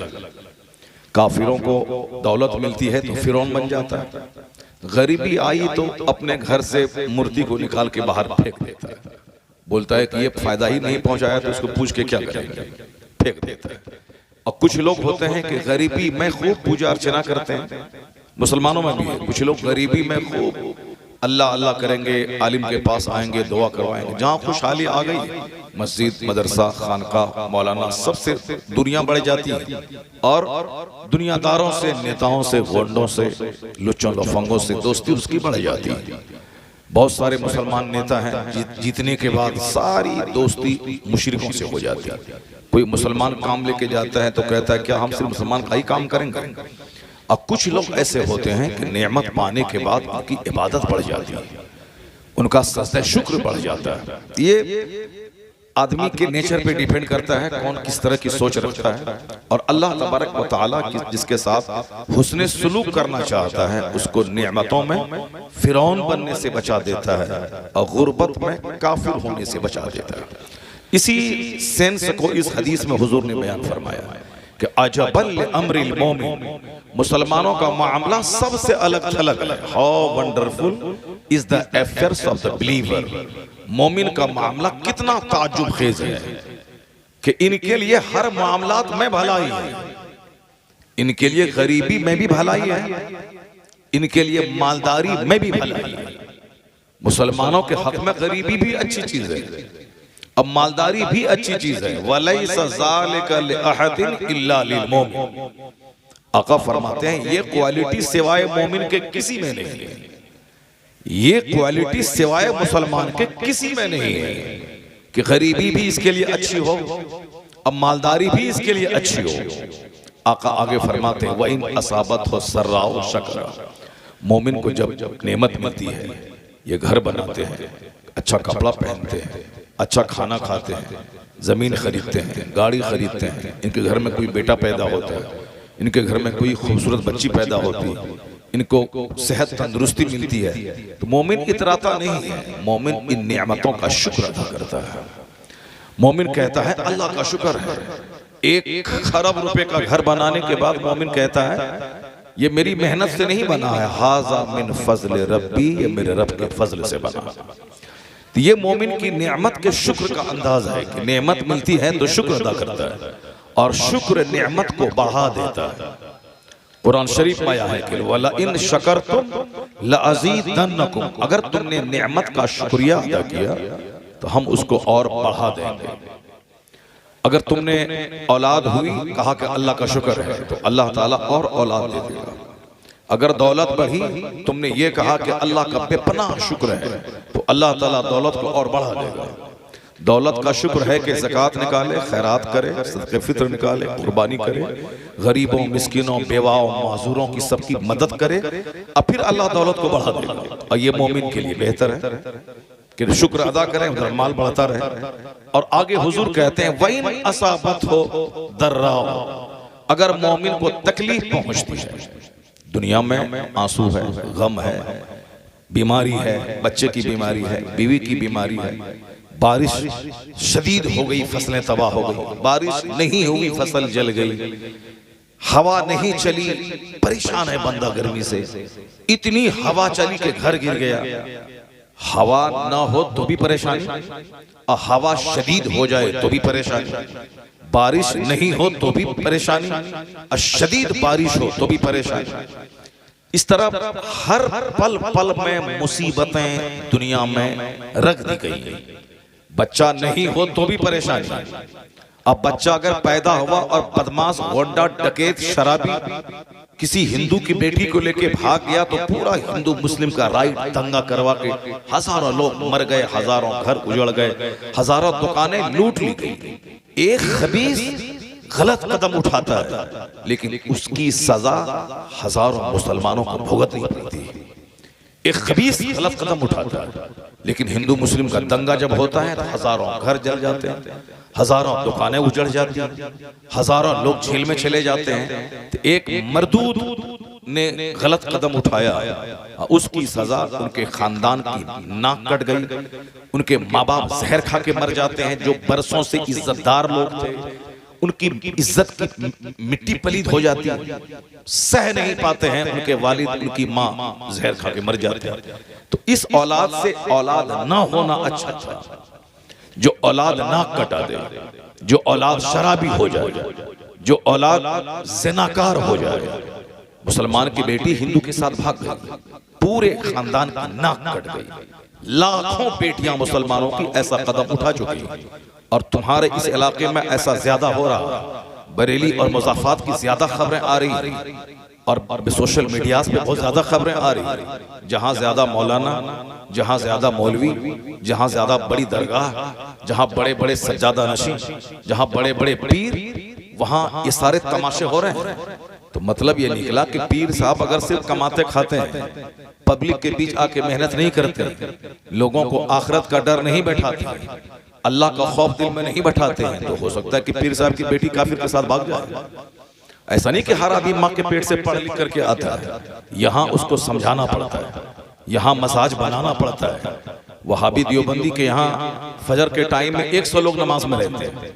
काफिरों को दौलत मिलती है तो फिरौन बन जाता है, गरीबी आई तो अपने घर से मूर्ति को निकाल के बाहर फेंक देता है, बोलता है कि ये फायदा ही नहीं पहुंचाया तो इसको पूछ के क्या करेंगे, फेंक देता है। और कुछ लोग होते हैं कि गरीबी में खूब पूजा अर्चना करते हैं, मुसलमानों में भी है। कुछ लोग गरीबी में खूब अल्लाह अल्लाह करेंगे, आलिम के पास आएंगे, दुआ करवाएंगे। जहाँ खुशहाली आ गई, मस्जिद, मदरसा, खानका, मौलाना, सबसे दुनिया बढ़ जाती है, और दुनियादारों से, नेताओं से, गोंडों से, लुच्चों लफंगों से दोस्ती उसकी बढ़ जाती है। बहुत सारे मुसलमान नेता हैं जीतने के बाद सारी दोस्ती मुशरिकों से हो जाती है। कोई मुसलमान काम लेके जाता है तो कहता है क्या हम सिर्फ मुसलमान का ही काम करेंगे। और कुछ लोग ऐसे होते हैं कि नेमत पाने के बाद उनकी इबादत बढ़ जाती है, उनका सजदा शुक्र बढ़ जाता है। ये आदमी के नेचर पे डिपेंड करता है कौन किस तरह की सोच रखता है। और अल्लाह तबारक व तआला जिसके साथ हुस्ने सुलूक करना चाहता है उसको नेमतों में फिरौन बनने से बचा देता है और गुर्बत में काफिर होने से बचा देता है। इसी सेंस को इस हदीस में हुजूर ने बयान फरमाया कि अजबल अम्रिल मोमिन, मुसलमानों का मामला सबसे अलग थलग है। How wonderful is the affairs of the believer. मोमिन का मामला कितना ताज्जुब खेज है कि इनके लिए हर मामलात में भलाई है, इनके लिए गरीबी में भी भलाई है, इनके लिए मालदारी में भी भलाई है। मुसलमानों के हक में गरीबी भी अच्छी चीज है, अब मालदारी भी अच्छी चीज है। वलैसा ज़ालिका लिअहदिन इल्ला लिलमोमिन। आका फरमाते हैं ये क्वालिटी सिवाय मोमिन के किसी में नहीं है, ये क्वालिटी सिवाय मुसलमान के किसी में नहीं है कि गरीबी भी इसके लिए अच्छी हो, अब मालदारी भी इसके लिए अच्छी हो। आका आगे फरमाते हैं वइन असाबत हो सर्राउ शकरा। मोमिन को जब नेमत मिलती है, ये घर बनाते हैं, अच्छा कपड़ा पहनते हैं, अच्छा खाना खाते हैं, जमीन खरीदते हैं, गाड़ी खरीदते हैं, इनके घर में कोई बेटा पैदा होता है, इनके घर में कोई खूबसूरत बच्ची पैदा होती है, इनको सेहत तंदुरुस्ती मिलती है, तो मोमिन इतराता नहीं है, मोमिन इन नेमतों का शुक्र अदा करता है। मोमिन कहता है अल्लाह का शुक्र है। 1 खरब रुपए का घर बनाने के बाद मोमिन कहता है ये मेरी मेहनत से नहीं बना है, हाजा मिन फजल रब्बी, ये मेरे रब के फजल से बना। तो ये मोमिन की नेमत के शुक्र का अंदाज है कि नेमत मिलती है तो शुक्र अदा करता है, और शुक्र नेमत को बढ़ा देता है। कुरान शरीफ में आया है कि वला इन शकरतुम लअज़ीदन्नकुम, अगर तुमने नेमत का शुक्रिया अदा किया तो हम उसको और बढ़ा देंगे। अगर तुमने औलाद हुई, कहा कि अल्लाह का शुक्र है, तो अल्लाह ताला और औलाद दे देगा। अगर दौलत बढ़ी, तुमने ये कहा कि अल्लाह का बेपनाह शुक्र है, तो अल्लाह ताला दौलत को और बढ़ा देगा। दौलत का शुक्र है कि ज़कात निकाले, खैरात करे, सदक़े फित्र निकाले, कुर्बानी करे, गरीबों, मिस्किनों, बेवाओं, माजूरों की सबकी मदद करे, और फिर अल्लाह दौलत को बढ़ा देगा। और ये मोमिन के लिए बेहतर है कि शुक्र अदा करें, उधर माल बढ़ता रहे। और आगे हुजूर कहते हैं वइन असाबत हो दर्राओ, अगर मोमिन को तकलीफ पहुंचती है, दुनिया में आंसू है, गम है, बीमारी है, बच्चे की बीमारी है, बीवी की बीमारी है, बारिश शदीद हो गई, फसलें तबाह हो गई। बारिश नहीं हुई, फसल जल गई। हवा नहीं चली, परेशान है बंदा गर्मी से। इतनी हवा चली कि घर गिर गया। हवा ना हो तो भी परेशानी, और हवा शदीद हो जाए तो भी परेशानी। बारिश नहीं हो तो भी परेशानी, और शदीद बारिश हो तो भी परेशानी। इस तरह हर पल पल में मुसीबतें दुनिया में रख दी गई। बच्चा नहीं हो तो भी परेशानी। अब बच्चा अगर पैदा हुआ और बदमाश, गोंडा, डकैत, शराबी किसी हिंदू की बेटी को लेके भाग गया तो पूरा हिंदू मुस्लिम का राइट दंगा करवा के हजारों लोग मर गए, हजारों घर उजड़ गए, हजारों दुकानें लूट ली गई। एक खबीस गलत कदम उठाता है, लेकिन उसकी सजा हजारों मुसलमानों को भुगतनी पड़ती है। एक खबीस गलत कदम उठाता है, लेकिन हिंदू मुस्लिम का दंगा जब होता है तो हजारों घर जल जाते हैं, हजारों दुकानें उजड़ जाती हैं, हजारों लोग जेल में चले जाते हैं। तो एक मरदूद ने गलत कदम उठाया, उसकी सजा उनके खानदान की नाक कट गई। उनके माँ बाप जहर खा के मर जाते हैं। जो बरसों से इज्जतदार लोग थे, उनकी इज्जत की मिट्टी पलीद हो जाती है। सह नहीं पाते हैं, उनके वालिद, उनकी माँ जहर खा के मर जाते हैं। तो इस औलाद से औलाद ना होना अच्छा था। जो औलाद नाक कटा दे, जो औलाद शराबी हो जाए, जो औलाद ज़िनाकार हो जाए। मुसलमान की बेटी हिंदू के साथ भाग गई, पूरे खानदान की नाक कट गई। लाखों बेटियां मुसलमानों की ऐसा कदम उठा चुकी, और तुम्हारे इस इलाके में ऐसा ज्यादा हो रहा। बरेली और मुज़ाफ़ात की ज्यादा खबरें आ रही, और सोशल मीडिया पे बहुत ज्यादा खबरें आ रही। जहां ज्यादा मौलाना, जहां ज्यादा मौलवी, जहां ज्यादा बड़ी दरगाह, जहां बड़े बड़े सज्जादा नशीं, जहां बड़े बड़े पीर, वहां ये सारे तमाशे हो रहे हैं। तो मतलब ये निकला कि पीर साहब अगर सिर्फ कमाते खाते हैं, पब्लिक के बीच आके मेहनत नहीं करते, लोगों को आखिरत का डर नहीं बैठाते, अल्लाह का खौफ दिल में नहीं बैठाते हैं, तो हो सकता है कि पीर साहब की बेटी काफिर के साथ भाग जाए। ऐसा नहीं कि हर आदमी माँ के पेट से पढ़ लिख करके आता है। यहाँ उसको समझाना पड़ता है, यहाँ मसाज बनाना पड़ता है। वहाबी देवबंदी के यहाँ फजर के टाइम में 100 लोग नमाज में रहते हैं,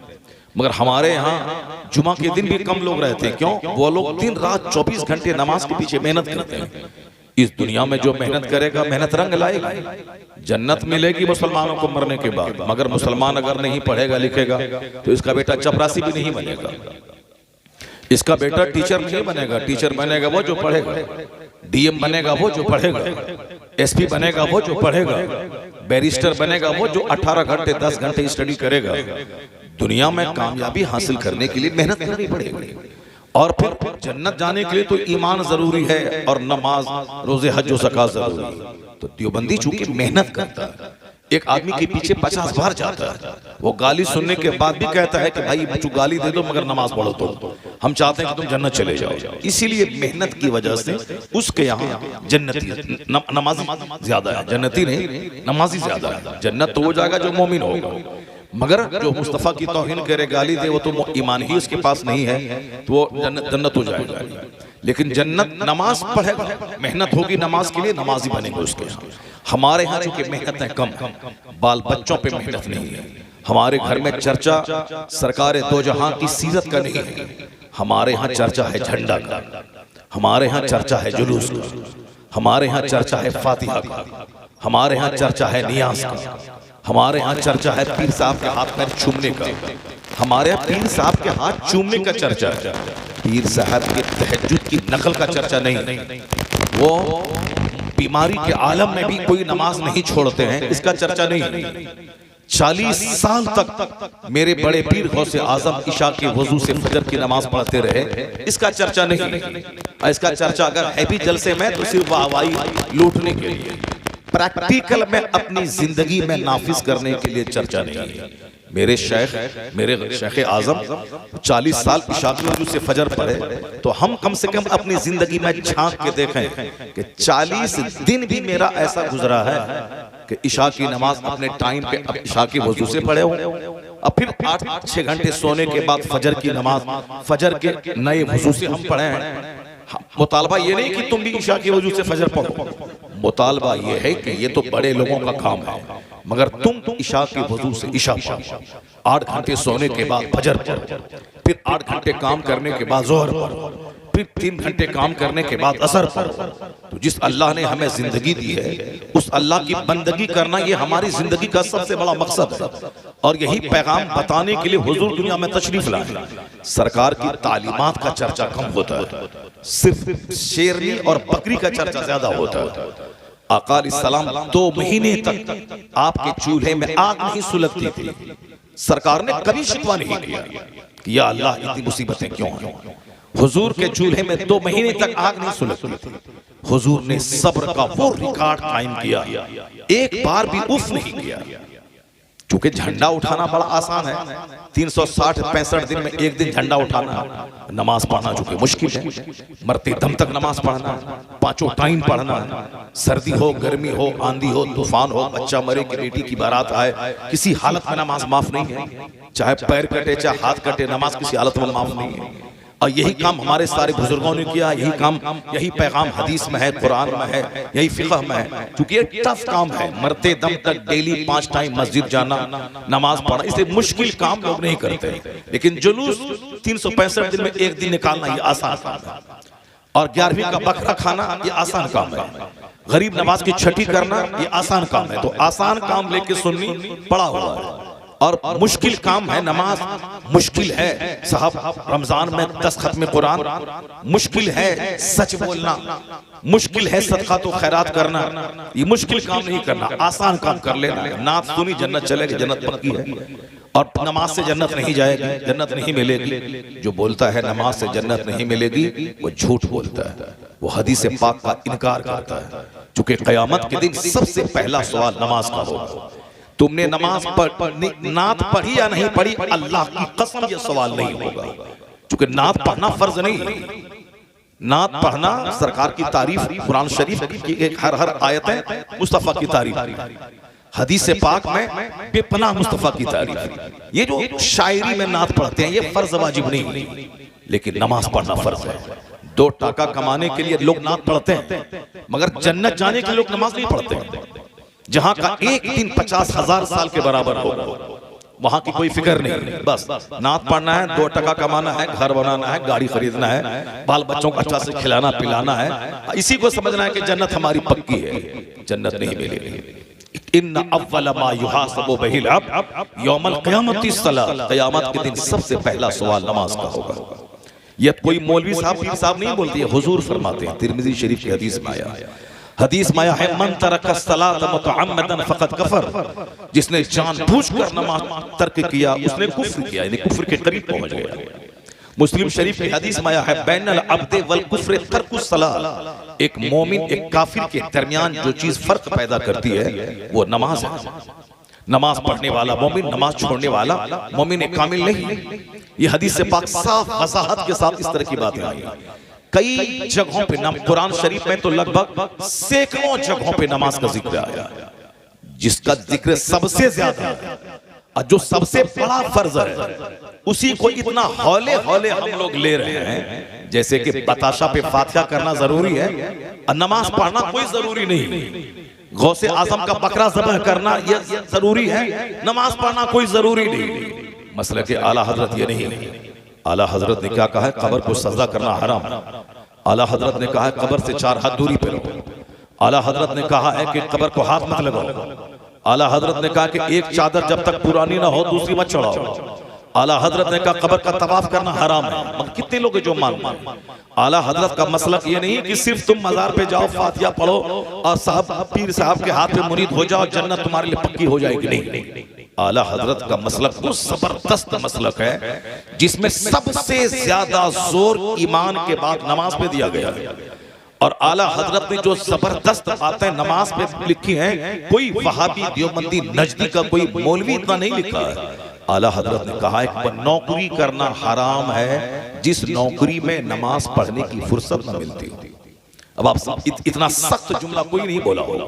मगर हमारे यहाँ जुमा के दिन भी कम लोग रहते हैं। क्यों? वो लोग दिन रात 24 घंटे नमाज के पीछे मेहनत करते हैं। इस दुनिया में जो मेहनत करेगा, मेहनत रंग लाएगा। जन्नत मिलेगी मुसलमानों को मरने के बाद, मगर मुसलमान अगर नहीं पढ़ेगा लिखेगा तो इसका बेटा चपरासी भी नहीं बनेगा, इसका बेटा टीचर नहीं बनेगा। टीचर बनेगा वो जो पढ़ेगा, डीएम बनेगा वो जो पढ़ेगा, एसपी बनेगा वो जो पढ़ेगा, बैरिस्टर बनेगा वो जो 18 घंटे 10 घंटे स्टडी करेगा। दुनिया में कामयाबी हासिल करने के लिए मेहनत करनी पड़ेगी, और फिर जन्नत जाने के लिए तो ईमान जरूरी है, और नमाज, रोजे, हज, ज़कात जरूरी है। तो देवबंदी चूंकि मेहनत करता है, एक आदमी के पीछे 50 बार जाता है, वो गाली सुनने के बाद भी कहता है कि भाई बच्चों गाली दे दो मगर नमाज पढ़ो, तो हम चाहते हैं कि तुम जन्नत चले जाओ। इसीलिए मेहनत की वजह से उसके यहाँ जन्नती नमाजी ज्यादा है, जन्नती नहीं नमाजी ज्यादा है। जन्नत तो हो जाएगा जो मोमिन होगा, मगर जो मुस्तफ़ा की तौहीन करे, गाली दे, वो तो ईमान ही उसके पास नहीं है, तो वो जन्नत हो जाएगा। लेकिन जन्नत नमाज पढ़ेगा, मेहनत होगी नमाज के लिए, नमाजी बनेंगे उसके। हमारे यहाँ चूंकि मेहनत है कम, बाल बच्चों पे मेहनत नहीं है। हमारे घर में चर्चा सरकार दो जहां की सीरत का नहीं है, हमारे यहाँ चर्चा है झंडा का, हमारे यहाँ चर्चा है जुलूस का, हमारे यहाँ चर्चा है फातिहा का, हमारे यहाँ चर्चा है नियाज का, हमारे यहाँ चर्चा है पीर साहब के हाथ पैर चूमने का। हमारे यहाँ पीर साहब के हाथ चूमने का चर्चा है, पीर साहब के तहज्जुद की नकल का चर्चा नहीं। वो बीमारी के आलम में भी कोई नमाज नहीं छोड़ते हैं, इसका चर्चा नहीं। 40 साल तक मेरे बड़े पीर गौसे आजम इशा के वजू से फजर की नमाज पढ़ते रहे, इसका चर्चा नहीं। इसका चर्चा अगर है भी जलसे में तो सिर्फ वाहवाही लूटने के लिए, प्रैक्टिकल में अपनी जिंदगी में नाफिज करने के लिए चर्चा नहीं है। मेरे शेख आजम 40 साल इशा के वजू से फजर पढ़े, तो हम कम से कम अपनी जिंदगी में झांक के देखें कि 40 दिन भी मेरा ऐसा गुजरा है कि इशा की नमाज अपने टाइम पे अब इशा के वजू से पढ़े हो, और फिर 8-6 घंटे सोने के बाद फजर की नमाज फजर के नए वजू से हम पढ़े हैं। मुतालबा ये नहीं कि तुम भी ईशा की वजह से फजर पढ़ो, मुतालबा ये है कि ये तो बड़े लोगों का काम है, मगर तुम ईशा की वजह से ईशा पढ़ो, 8 घंटे सोने के बाद फजर पढ़ो, फिर 8 घंटे काम करने के बाद जोहर पढ़ो, फिर 3 घंटे काम करने के बाद असर पढ़ो। तो जिस अल्लाह ने हमें जिंदगी दी है उस अल्लाह की बंदगी करना ये हमारी जिंदगी का सबसे बड़ा मकसद है, और यही पैगाम बताने के लिए हुजूर दुनिया में तशरीफ लाए। सरकार की तालीमात का चर्चा कम होता है, सिर्फ शेरनी और बकरी का चर्चा ज्यादा होता है। आका अलैहिस्सलाम 2 महीने तक आपके चूल्हे में आग नहीं सुलगती थी, सरकार ने कभी शिकवा नहीं किया कि या अल्लाह इतनी मुसीबतें क्यों हैं। हुजूर के चूल्हे में 2 महीने तक आग नहीं सुलगती थी, हुजूर ने सब्र का वो रिकॉर्ड कायम किया, एक बार भी उफ नहीं किया। क्योंकि झंडा उठाना बड़ा आसान है, 365 दिन में एक दिन झंडा उठाना, नमाज पढ़ना चूंकि मुश्किल है, मरते दम तक नमाज पढ़ना, 5 टाइम पढ़ना, सर्दी हो गर्मी हो आंधी हो तूफान हो, बच्चा मरे कि बेटी की बारात आए, किसी हालत में नमाज माफ नहीं है, चाहे पैर कटे चाहे हाथ कटे, नमाज किसी हालत में माफ नहीं है। और यही काम हमारे सारे बुजुर्गों ने किया, यही काम, यही पैगाम हदीस में है, कुरान में है, यही फिक़ह में है। क्योंकि ये टफ काम है, मरते दम तक डेली 5 टाइम मस्जिद जाना, नमाज पढ़ना, इसे मुश्किल काम लोग नहीं करते, लेकिन जुलूस 365 दिन में एक दिन निकालना ये आसान काम है, और 11वीं का बकरा खाना ये आसान काम है, गरीब नवाज की छठी करना ये आसान काम है। तो आसान काम लेके सुन्नी पड़ा हुआ है, और मुश्किल काम है नमाज, मुश्किल है साहब रमजान में 10 खत्म कुरान, मुश्किल है सच बोलना, मुश्किल है सदका तो खैरात करना, ये मुश्किल काम नहीं करना, आसान काम कर लेना। नात सुनी जन्नत चलेगी, जन्नत पक्की है, और नमाज से जन्नत नहीं जाएगी, जन्नत नहीं मिलेगी। जो बोलता है नमाज से जन्नत नहीं मिलेगी वो झूठ बोलता है, वो हदीस पाक का इनकार करता है। चूंकि क़यामत के दिन सबसे पहला सवाल नमाज का होगा, तुमने नमाज नात पढ़ी या नहीं पढ़ी, अल्लाह की कसम ये सवाल नहीं होगा। क्योंकि नात पढ़ना फर्ज नहीं है, नात पढ़ना सरकार की तारीफ, कुरान शरीफ की एक हर आयतें मुस्तफा की तारीफ, हदीस पाक में बेपनाह मुस्तफा की तारीफ। ये जो शायरी में नात पढ़ते हैं ये फर्ज वाजिब नहीं, लेकिन नमाज पढ़ना फर्ज है। 2 टाका कमाने के लिए लोग नात पढ़ते हैं, मगर जन्नत जाने के लिए लोग नमाज नहीं पढ़ते। जहां का एक दिन 50,000 साल के बराबर हो, वहां की कोई फिक्र नहीं, बस नात पढ़ना है, 2 टका कमाना है, घर बनाना है, गाड़ी खरीदना है, बाल बच्चों को अच्छा से खिलाना पिलाना है, इसी को समझना है कि जन्नत हमारी पक्की है। जन्नत नहीं मिलेगी। इन्ना अव्वल मा युहासबु बिहिल अब्द यौमल क़यामति सलात, क़यामत के दिन सबसे पहला सवाल नमाज का होगा। ये कोई मौलवी साहब पीर साहब नहीं बोलते, हुजूर फरमाते हैं, तिरमिज़ी शरीफ की हदीस में आया, हदीस में आया है, मन तरका सलात मुतअम्मदन फक़द कफर, जिसने जानबूझकर नमाज तर्क किया उसने कुफ्र किया, यानी कुफ्र के करीब पहुंच गया। मुस्लिम शरीफ की हदीस में आया है, बैनल अब्द वल कुफ्र तर्कुस सलात, एक मोमिन एक काफिर के दरमियान जो चीज फर्क पैदा करती है वो नमाज है। नमाज पढ़ने वाला मोमिन, नमाज छोड़ने वाला मोमिन एक कामिल नहीं। ये हदीस से पाक साफ वजाहत के साथ इस तरह की बातें आई। कई जगहों पे कुरान शरीफ में तो लगभग सैकड़ों जगहों पे नमाज का जिक्र आया, जिसका जिक्र सबसे ज्यादा है और जो सबसे बड़ा फर्ज है उसी को इतना हौले हौले हम लोग ले रहे हैं, जैसे कि बताशा पे फातिहा करना जरूरी है और नमाज पढ़ना कोई जरूरी नहीं। गौसे आजम का बकरा ज़बह करना यह जरूरी है, नमाज पढ़ना कोई जरूरी नहीं। मसले के आला हजरत ये नहीं। आला हजरत ने क्या कहा है, कब्र को सजदा करना हराम। आला हजरत ने कहा है कब्र से 4 हाथ दूरी पे रहो। आला हजरत ने कहा है कि कब्र को हाथ मत लगाओ। आला हजरत ने कहा कि एक चादर जब तक पुरानी ना हो दूसरी मत चढ़ाओ। आला हजरत ने कहा कब्र का तवाफ करना हराम है। मगर कितने लोग जो मानते, आला हजरत का मसलक ये नहीं कि सिर्फ तुम मजार पे जाओ, फातिहा पढ़ो और साहब पीर साहब के हाथ पे मुरीद हो जाओ, जन्नत तुम्हारे लिए पक्की हो जाएगी। नहीं, आला हजरत का मसलक वो जबरदस्त मसलक है जिसमें सबसे ज्यादा जोर ईमान के बाद नमाज पे दिया गया है। और आला हजरत ने जो जबरदस्त बातें नमाज पे लिखी हैं, कोई वहाबी देवबंदी नजदी का कोई मौलवी इतना नहीं लिखा है। आला हजरत ने कहा है कि नौकरी करना हराम है जिस नौकरी में नमाज पढ़ने की फुर्सत न मिलती। अब आप इतना सख्त जुमला कोई नहीं बोला होगा।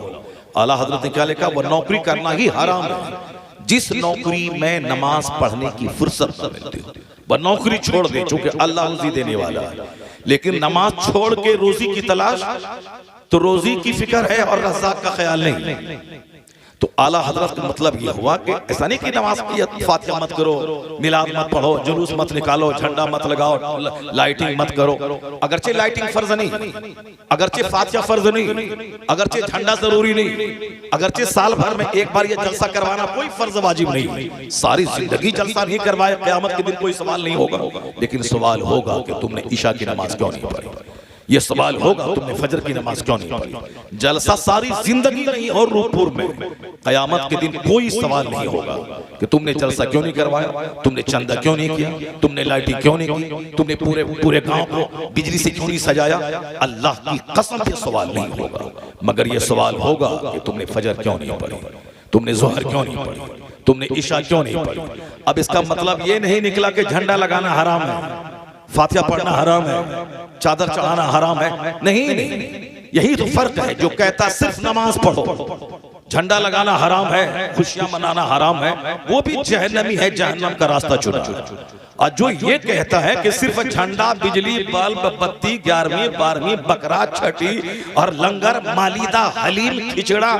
आला हजरत ने क्या लिखा, वो नौकरी करना ही हराम है जिस नौकरी में नमाज पढ़ने की फुर्सत न मिलती। वह नौकरी छोड़ दे, चूंकि अल्लाह रुज़ी देने वाला है। लेकिन नमाज छोड़ के रोजी की तलाश, तो रोजी की फिक्र है और रज़ाक का ख्याल नहीं। तो आला हजरत का मतलब यह हुआ कि ऐसा नहीं कि नमाज की फातिहा मत करो, मिलाद मत पढ़ो, जुलूस मत निकालो, झंडा मत लगाओ, लाइटिंग मत करो। अगरचे लाइटिंग फर्ज नहीं, अगरचे फातिहा फर्ज नहीं, अगरचे झंडा जरूरी नहीं, अगरचे साल भर में एक बार यह जलसा करवाना कोई फर्ज वाजिब नहीं, सारी जिंदगी जलसा नहीं करवाए, क़यामत के दिन कोई सवाल नहीं होगा। लेकिन सवाल होगा कि तुमने ईशा की नमाज क्यों नहीं पढ़ी, ये सवाल होगा तुमने फजर की नमाज क्यों नहीं पढ़ी। जलसा सारी जिंदगी नहीं और रूपपुर में, कयामत के दिन कोई सवाल नहीं होगा कि तुमने जलसा क्यों नहीं करवाया, तुमने चंदा क्यों नहीं किया, तुमने लाइटिंग क्यों नहीं की, तुमने पूरे पूरे गांव को बिजली से क्यों नहीं सजाया। अल्लाह की कसम ये सवाल नहीं होगा, मगर ये सवाल होगा कि तुमने फजर क्यों नहीं पढ़ी, तुमने ज़ोहर क्यों नहीं पढ़ी, तुमने ईशा क्यों नहीं पढ़ी। अब इसका मतलब ये नहीं निकला कि झंडा लगाना हराम है, फातिहा पढ़ना हराम है, चादर चढ़ाना हराम है, नहीं। यही तो फर्क है। जो कहता सिर्फ नमाज पढ़ो, झंडा लगाना हराम है, खुशियां मनाना हराम है, वो भी जहन्नमी है, जहन्नम का रास्ता चुना। और जो ये कहता है कि सिर्फ झंडा, बिजली, बल्ब, बत्ती, 11वीं 12वीं, बकरा, छठी और लंगर, मालिदा, हलीम, खिचड़ा,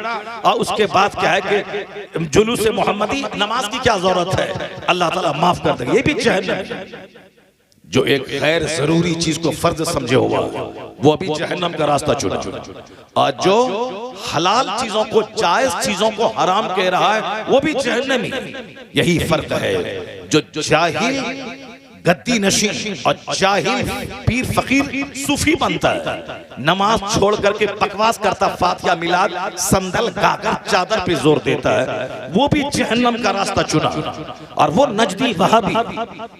और उसके बाद क्या है कि जुलूस मोहम्मदी, नमाज की क्या जरूरत है, अल्लाह ताला माफ कर दे, ये भी जहन्नम है। जो एक गैर जरूरी चीज को फर्ज समझे हुआ वो अभी जहन्नम का रास्ता चुना। और जो हलाल चीजों को, जायज चीजों को हराम कह रहा है वो भी जहन्नमी। यही फर्क है। जो जाहिल गद्दी नशी और जाहिल पीर फकीर सूफी बनता है, नमाज छोड़ करके बकवास करता, फातिहा, मिलाद, संदल, गागर, चादर पे जोर देता है, वो भी जहन्नम का रास्ता चुना। और वो नजदी वहाबी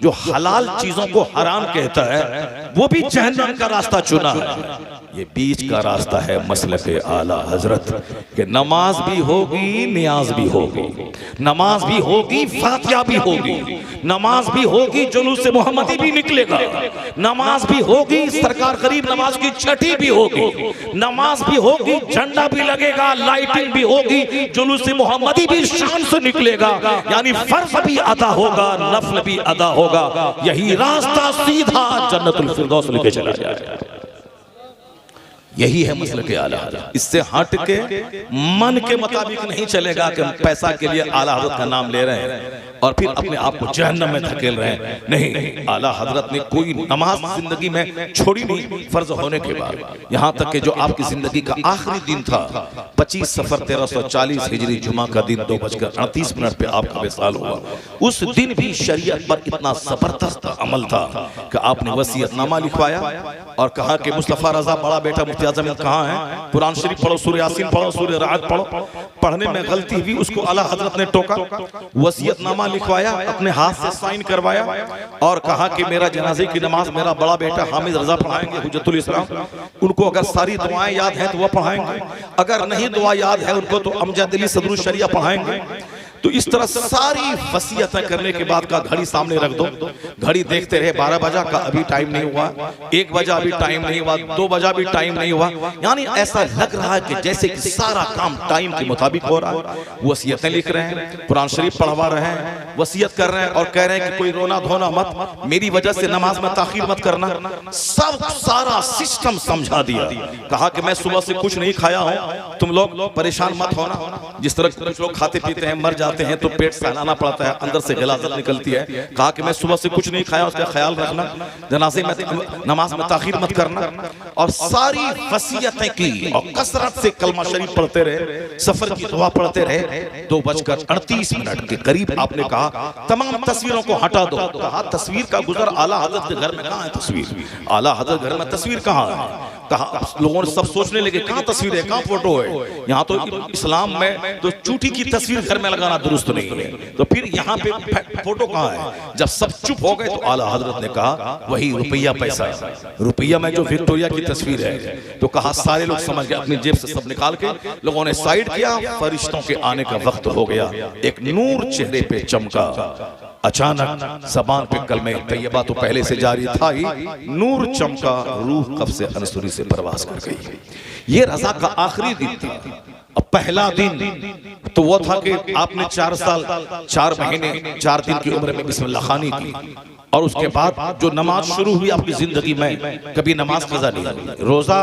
जो हलाल चीजों को हराम कहता है वो भी जहन्नम का रास्ता चुना है। ये बीच का रास्ता है मसलके आला हजरत के नमाज भी होगी, नियाज भी होगी, नमाज भी होगी, फातिहा भी होगी, नमाज भी होगी, जुलूस मोहम्मदी भी निकलेगा, नमाज भी होगी, सरकार करीब नमाज की छठी भी होगी, नमाज भी होगी, झंडा भी लगेगा, लाइटिंग भी होगी, जुलूस मोहम्मदी भी शान से निकलेगा। यानी फर्ज भी अदा होगा, नफल भी अदा होगा। यही रास्ता सीधा जन्नतुल फिरदौस लेके चला जाएगा। यही है मसलके आला हज़रत। इससे हट के मन के मुताबिक नहीं चलेगा कि हम पैसा के लिए आला हज़रत का नाम ले रहे हैं और फिर अपने आप को जहन्नम में धकेल रहे हैं। नहीं, आला हज़रत ने कोई नमाज जिंदगी में छोड़ी नहीं फर्ज होने के बाद। यहाँ तक कि जो आपकी जिंदगी का आखिरी दिन था, 25 सफर 1340 हिजरी जुमा का दिन 2:38 पे आपका विसाल हुआ। उस दिन भी शरीयत पर इतना जबरदस्त अमल था कि आपने वसीयतनामा लिखवाया और कहा कि मुस्तफा रजा बड़ा बेटा मुफ्ती आज़म कहाँ है, कुरान शरीफ पढ़ो, सूरह यासीन पढ़ो, सूरह राअद पढ़ो। पढ़ने में गलती हुई, उसको आला हज़रत ने टोका, वसीयतनामा लिखवाया, अपने हाथ से साइन करवाया और कहा कि मेरा जनाजे की नमाज मेरा बड़ा बेटा हामिद रजा पढ़ाएंगे, हुज्जतुल इस्लाम। उनको अगर सारी दुआएं याद हैं तो वह पढ़ाएंगे, अगर नहीं दुआ याद है उनको तो अमजद अली सदरुल शरिया पढ़ाएंगे। तो इस तरह सारी वसीयतें करने के बाद का घड़ी सामने रख दो। घड़ी देखते रहे, 12 बजा का अभी टाइम नहीं हुआ, 1 बजा अभी टाइम नहीं हुआ, 2 बजा भी टाइम नहीं हुआ। यानी ऐसा लग रहा है कि जैसे कि सारा काम टाइम के मुताबिक हो रहा है। वसीयतें लिख रहे हैं, कुरान शरीफ पढ़वा रहे हैं, वसीयत कर रहे हैं और कह रहे हैं कि कोई रोना धोना मत, मेरी वजह से नमाज में ताखीर मत करना। सब सारा सिस्टम समझा दिया। कहा कि मैं सुबह से कुछ नहीं खाया हूं, तुम लोग परेशान मत होना। जिस तरह कुछ लोग खाते पीते हैं, मर जाते हैं तो पेट सहलाना पड़ता है, अंदर से गलाजत निकलती है। कहा कि मैं सुबह से कुछ नहीं खाया, उसका ख्याल रखना, जनाजे में नमाज में ताखीर मत करना। और सारी वसीयतें की और कसरत से कलमा शरीफ पढ़ते रहे, सफर की दुआ पढ़ते रहे। 2:38 के करीब आपने कहा तमाम तस्वीरों को हटा दो। कहा तस्वीर का गुजर आला हज़रत के घर में कहाँ है तस्वीर, आला हज़रत घर में तस्वीर कहाँ है। कहा लोगों ने सब सोचने लगे कहाँ तस्वीर है, कहाँ फोटो है। यहाँ तो इस्लाम में तो चूटी की तस्वीर घर में लगाना दुरुस्त नहीं है, तो फिर यहाँ पे फोटो कहाँ है। जब सब चुप हो गए तो आला हज़रत ने कहा वही रुपया पैसा, रुपया में जो विक्टोरिया की तस्वीर है। तो कहा सारे लोग समझ गए, अपनी जेब से सब निकाल के लोगों ने साइड किया। फरिश्तों के आने का वक्त हो गया, एक नूर चेहरे पे चमका। अचानक जबान पे कलमे तैयबा तो पहले से जारी था ही, नूर चमका, रूह कब से अनसुरी से परवास कर गई। ये रज़ा का आखिरी दिन था। अब पहला दिन तो वो था कि आपने 4 साल 4 महीने 4 दिन की उम्र में बिस्मिल्लाह खानी की। और उसके बाद जो नमाज शुरू हुई आपकी जिंदगी में, कभी नमाज कज़ा नहीं हुई। रोजा,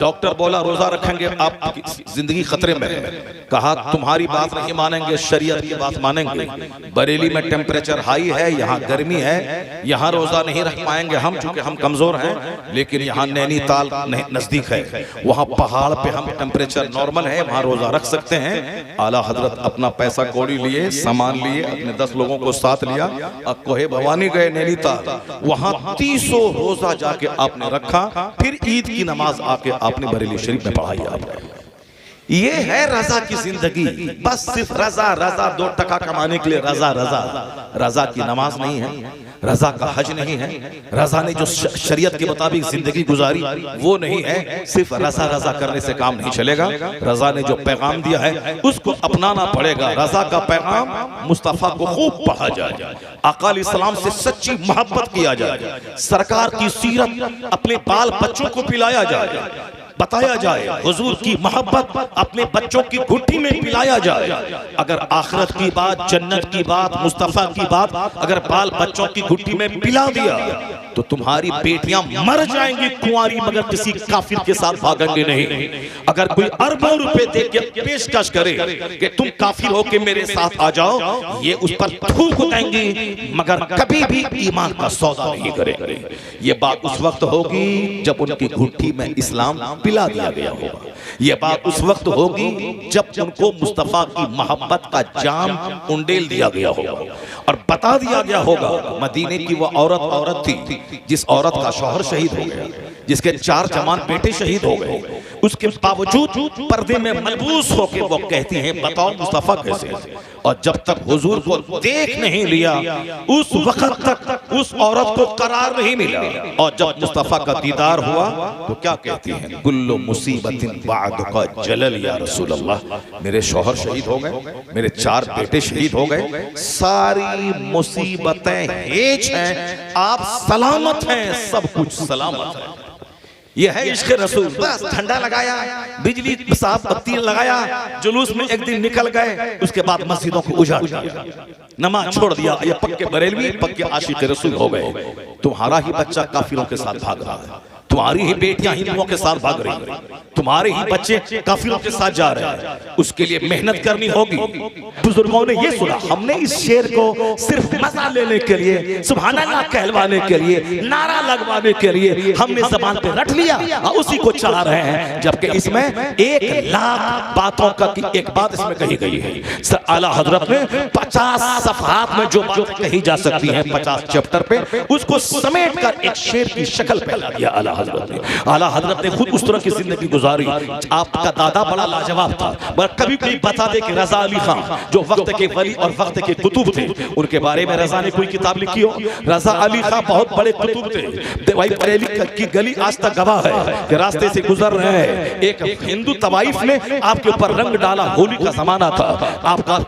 डॉक्टर बोला रोजा रखेंगे आपकी जिंदगी खतरे में है। कहा तुम्हारी बात नहीं मानेंगे, शरीयत की बात मानेंगे। बरेली में टेम्परेचर हाई है, यहाँ गर्मी है, यहाँ रोजा नहीं रख पाएंगे हम, चूंकि हम कमजोर हैं। लेकिन यहाँ नैनीताल नजदीक है, वहाँ पहाड़ पे हम टेम्परेचर नॉर्मल है, वहाँ रोजा रख सकते हैं। आला हजरत अपना पैसा कौड़ी लिए, सामान लिए, अपने 10 लोगों को साथ लिया, अब कोहे भवानी गए नैनीताल, वहां 300 रोजा जाके आपने रखा, फिर ईद की नमाज आके आपने बरेली शरीफ में पढ़ाई। आपने ये है रजा की जिंदगी, बस सिर्फ रजा रजा, 2 टका कमाने के लिए रजा रजा। रजा की नमाज नहीं है, रजा का हज नहीं है, रजा ने जो शरीयत के मुताबिक जिंदगी गुजारी वो नहीं है। सिर्फ रजा रजा करने से काम नहीं चलेगा। रजा ने जो पैगाम दिया है उसको अपनाना पड़ेगा। रजा का पैगाम मुस्तफा को खूब पढ़ा जाए, आका अलैहिस्सलाम से सच्ची मोहब्बत किया जाए, सरकार की सीरत अपने बाल बच्चों को पिलाया जाए, बताया जाए, हुजूर की मोहब्बत अपने बच्चों की घुट्टी में पिलाया जाए। अगर आखिरत की बात, जन्नत की बात, मुस्तफा की बात अगर बाल बच्चों की घुट्टी में पिला दिया तो तुम्हारी बेटियां मर जाएंगी कुंवारी, मगर किसी काफिर के साथ भागेंगे नहीं। अगर कोई अरबों रुपए दे के पेशकश करे कि तुम काफिर हो के मेरे साथ आ जाओ, ये उस पर थूक देंगी, मगर कभी भी ईमान का सौदा नहीं करेंगे। ये बात उस वक्त होगी जब उनकी घुट्टी में इस्लाम पिला दिया गया होगा। ये बात उस वक्त होगी जब उनको मुस्तफा की मोहब्बत का जाम उंडेल दिया गया होगा और बता दिया गया होगा। मदीने की वो औरत थी जिस औरत का शौहर शहीद हो गया, जिसके 4 जवान बेटे शहीद हो गए, उसके बावजूद पर्दे में मलबूस होकर वो कहती हैं बताओ मुस्तफा कैसे। और जब तक हुजूर को देख नहीं लिया उस वक्त तक उस औरत को करार नहीं मिला। और जब मुस्तफा का दीदार हुआ तो क्या कहती हैं, गुल्लो मुसीबतिन बादका जलल या रसूल अल्लाह, मेरे शौहर शहीद हो गए, मेरे 4 बेटे शहीद हो गए, सारी मुसीबतें हेज हैं, आप सलामत हैं, सब कुछ सलामत है। ये है इश्क़ रसूल। बस झंडा लगाया, बिजली साफ बत्ती लगाया, जुलूस में एक दिन निकल गए, उसके बाद मस्जिदों को उजाड़ दिया, नमाज छोड़ दिया। ये पक्के बरेलवी, पक्के आशिक़ रसूल हो गए। तुम्हारा ही बच्चा काफिरों के साथ भाग रहा है, तुम्हारी ही बेटियां हिंदुओं के साथ भाग रही हैं, तुम्हारे ही बच्चे काफिरों के साथ जा रहे हैं। उसके लिए मेहनत करनी होगी। बुजुर्गों ने ये सुना, हमने इस शेर को सिर्फ मजा लेने के लिए, सुभान अल्लाह कहलवाने के लिए, नारा लगवाने के लिए हमने ज़बान पे रट लिया और उसी को चला रहे हैं, जबकि इसमें 1 लाख बातों का एक बात इसमें कही गई है। आला हजरत ने 50 सफ़हात में जो बात कही जा सकती है, 50 चैप्टर पे, उसको समेट कर एक शेर की शक्ल फैला दिया आला हजरत ने। आला हजरत ने खुद उस तरह की जिंदगी गुजारी। आपका दादा बड़ा लाजवाब था, मगर कभी कोई बता दे कि रजा अली खान जो वक्त के वली और वक्त के कुतुब थे, उनके बारे में रजा ने कोई किताब लिखी हो? रजा अली खान बहुत बड़े कुतुब थे। भाई बरेली की गली आज तक गवाह है कि रास्ते से गुजर रहे हैं, एक हिंदू तवाइफ ने आपके ऊपर रंग डाला, होली का जमाना था,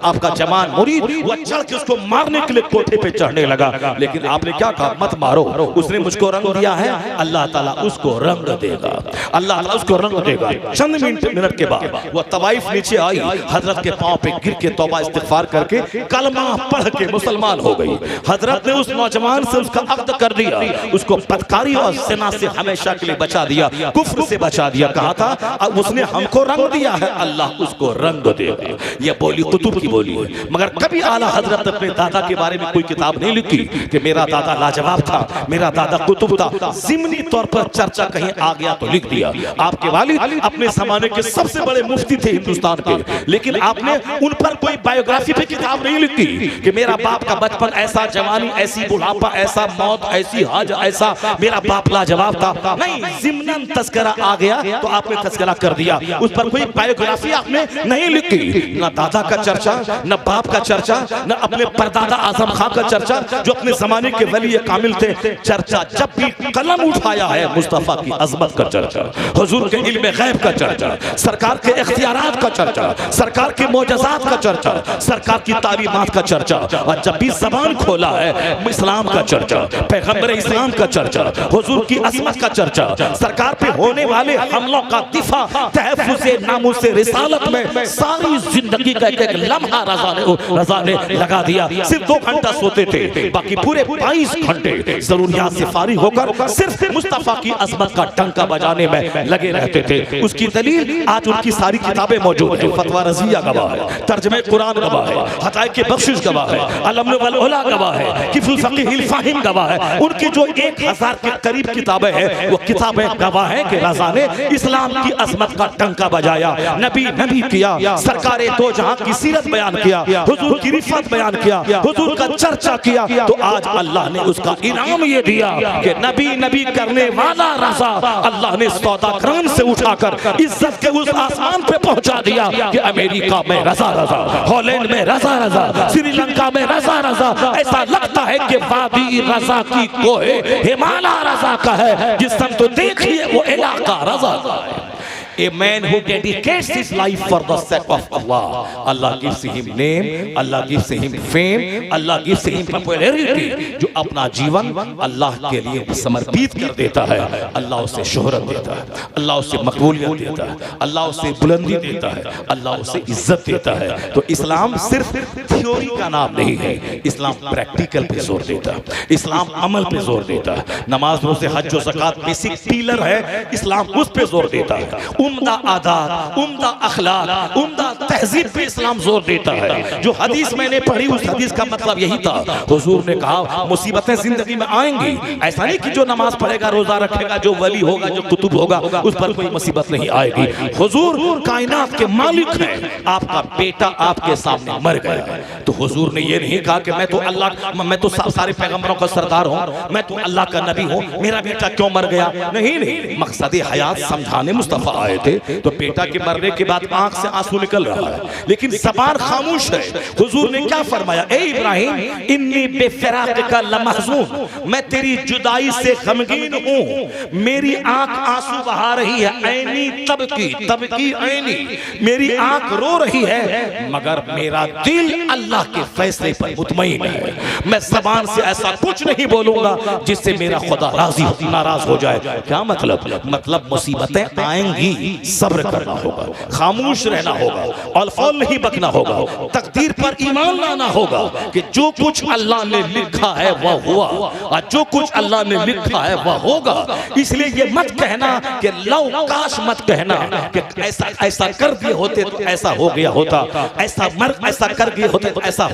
आपका जवान मुरीद वो चढ़ के उसको मारने के लिए कोठे पे चढ़ने लगा, लेकिन आपने क्या कहा, मत मारो, उसने मुझको रंग दिया है, अल्लाह ताला उसको रंग देगा, अल्लाह ताला उसको रंग देगा। चंद मिनट के बाद वो तवाइफ नीचे आई, हजरत के पांव पे गिर के तौबा इस्तिगफार करके कलमा पढ़ के मुसलमान हो गई। हजरत ने उस नौजवान से उसका अक्द कर दिया, उसको बदकारी और ज़िना से हमेशा के लिए बचा दिया, कुफ्र से बचा दिया। कहा था उसने हमको रंग दिया है, अल्लाह उसको रंग देगा। यह बोली कुतुब की बोली है, मगर कभी आला हजरत अपने दादा के बारे में कोई किताब नहीं लिखी कि मेरा दादा लाजवाब था, मेरा दादा कुतुब था। ज़िमनी तौर पर चर्चा कहीं आ गया तो लिख दिया। आपके वालिद अपने जमाने के सबसे बड़े मुफ्ती थे हिंदुस्तान के, लेकिन आपने उन पर कोई बायोग्राफी पे किताब नहीं लिखी कि मेरा बाप का बचपन ऐसा, जवानी ऐसी, बुढ़ापा ऐसा, मौत ऐसी, हज ऐसा, मेरा बाप लाजवाब था। नहीं, ज़िमनन तज़किरा आ गया तो आपने तज़किरा कर दिया, उस पर कोई बायोग्राफी आपने नहीं लिखी। न दादा का चर्चा, न बाप का चर्चा, न अपने परदादा आजम खां का चर्चा जो अपने जमाने के वली कामिल थे। चर्चा जब भी कलम उठाया है मुस्तफ़ा की अजमत का चर्चा, हुजूर के इल्म गैब का चर्चा, सरकार के इख्तियारात का चर्चा, सरकार के मोजज़ात का चर्चा, सरकार की तालीमात का चर्चा। और जब भी ज़बान खोला है इस्लाम का चर्चा, पैगंबर इस्लाम का चर्चा, हुजूर की अजमत का चर्चा, सरकार पे होने वाले हमलों का दिफा, तहफ़्फ़ुज़ नामूस रिसालत में सारी जिंदगी का एक लम्हा रज़ा ने लगा दिया। सिर्फ 2 घंटा सोते थे, बाकी पूरे 22 घंटे जरूरियात से फारिग होकर सिर्फ मुस्तफ़ा की अज़मत का डंका बजाने में लगे रहते थे। उसकी दलील आज उनकी सारी किताबें मौजूद हैं। फतवा रज़िया गवाह है, तर्जुमे कुरान गवाह है, हदायत के बख्शिश गवाह है, अलम वल उला गवाह है, किफ़ुल फ़क़ीहिल फ़ाहिम गवाह है। उनकी जो 1000 के करीब किताबें हैं वो किताबें गवाह हैं कि रज़ा ने इस्लाम की अज़मत का डंका बजाया, नबी किया, सरकारे दो जहां की सीरत बयान किया, हुजूर की रिफ़त बयान किया, हुजूर का चर्चा किया। तो आज अल्लाह ने उसका इनाम ये दिया कि नबी करने वाला रज़ा अल्लाह ने सौदागरान से उठाकर इज्जत के उस आसमान पे पहुंचा दिया कि अमेरिका में रज़ा, हॉलैंड में रज़ा, श्रीलंका में रज़ा। ऐसा लगता है कि वादी रज़ा की कोहे हिमालय रज़ा का है, जिस समय तो देखिए वो इलाका रज़ा का है। A man who dedicates his life for the sake of Allah, Allah gives him name, Allah gives him fame, Allah gives him popularity। जो अपना जीवन अल्लाह के लिए समर्पित कर देता है, अल्लाह उसे शोहरत देता है, अल्लाह उसे मकबूलियत देता है, अल्लाह उसे बुलंदी देता है, अल्लाह उसे इज्जत देता है। तो इस्लाम सिर्फ थ्योरी का नाम नहीं है, इस्लाम प्रैक्टिकल पे जोर देता है, इस्लाम अमल पे जोर देता है। नमाज, रोज़े, हज और ज़कात बेसिक पिलर है, इस्लाम उस पे जोर देता है। उम्दा आदात, उम्दा अखलाक, उम्दा तहजीब पे इस्लाम जोर देता है। जो हदीस मैंने पढ़ी उस हदीस का मतलब यही था, हुजूर ने कहा मुसीबतें जिंदगी में आएंगी, ऐसा नहीं कि जो नमाज पढ़ेगा, रोजा रखेगा, जो वली होगा, जो कुतुब होगा, उस पर कोई मुसीबत नहीं आएगी। हुजूर कायनात के मालिक हैं, आपका बेटा आपके सामने मर गया, तो हुजूर ने ये नहीं कहा कि मैं तो सारे पैगंबरों का सरदार हूँ, मैं तो अल्लाह का नबी हूँ, मेरा बेटा क्यों मर गया। नहीं, मकसद हयात समझाने मुस्तफ़ा आए थे। तो बेटा के मरने के बाद आंख से आंसू निकल रहा है, लेकिन ज़बान खामोश है। हुजूर ने क्या फरमाया, ए इब्राहिम इन्नी बेफिराक का लमहज़ून, मैं तेरी जुदाई से गमगीन हूँ, मेरी आंख आंसू बहा रही है, ऐनी तबकी ऐनी, मेरी आंख रो रही है, मगर मेरा दिल अल्लाह के फैसले पर मुतमईन है। मैं ज़बान से ऐसा कुछ नहीं बोलूंगा जिससे मेरा खुदा नाराज हो जाए। क्या मतलब मुसीबतें आएंगी, सब्र करना होगा, खामोश रहना होगा, अल्फाल नहीं बकना होगा, तकदीर पर ईमान लाना होगा कि जो कुछ अल्लाह ने लिखा है वह हुआ, और जो कुछ अल्लाह ने लिखा है वह होगा। इसलिए ये मत कहना कि लौ काश, मत कहना कि ऐसा कर दिए होते तो ऐसा हो गया होता, ऐसा कर दिए होते तो ऐसा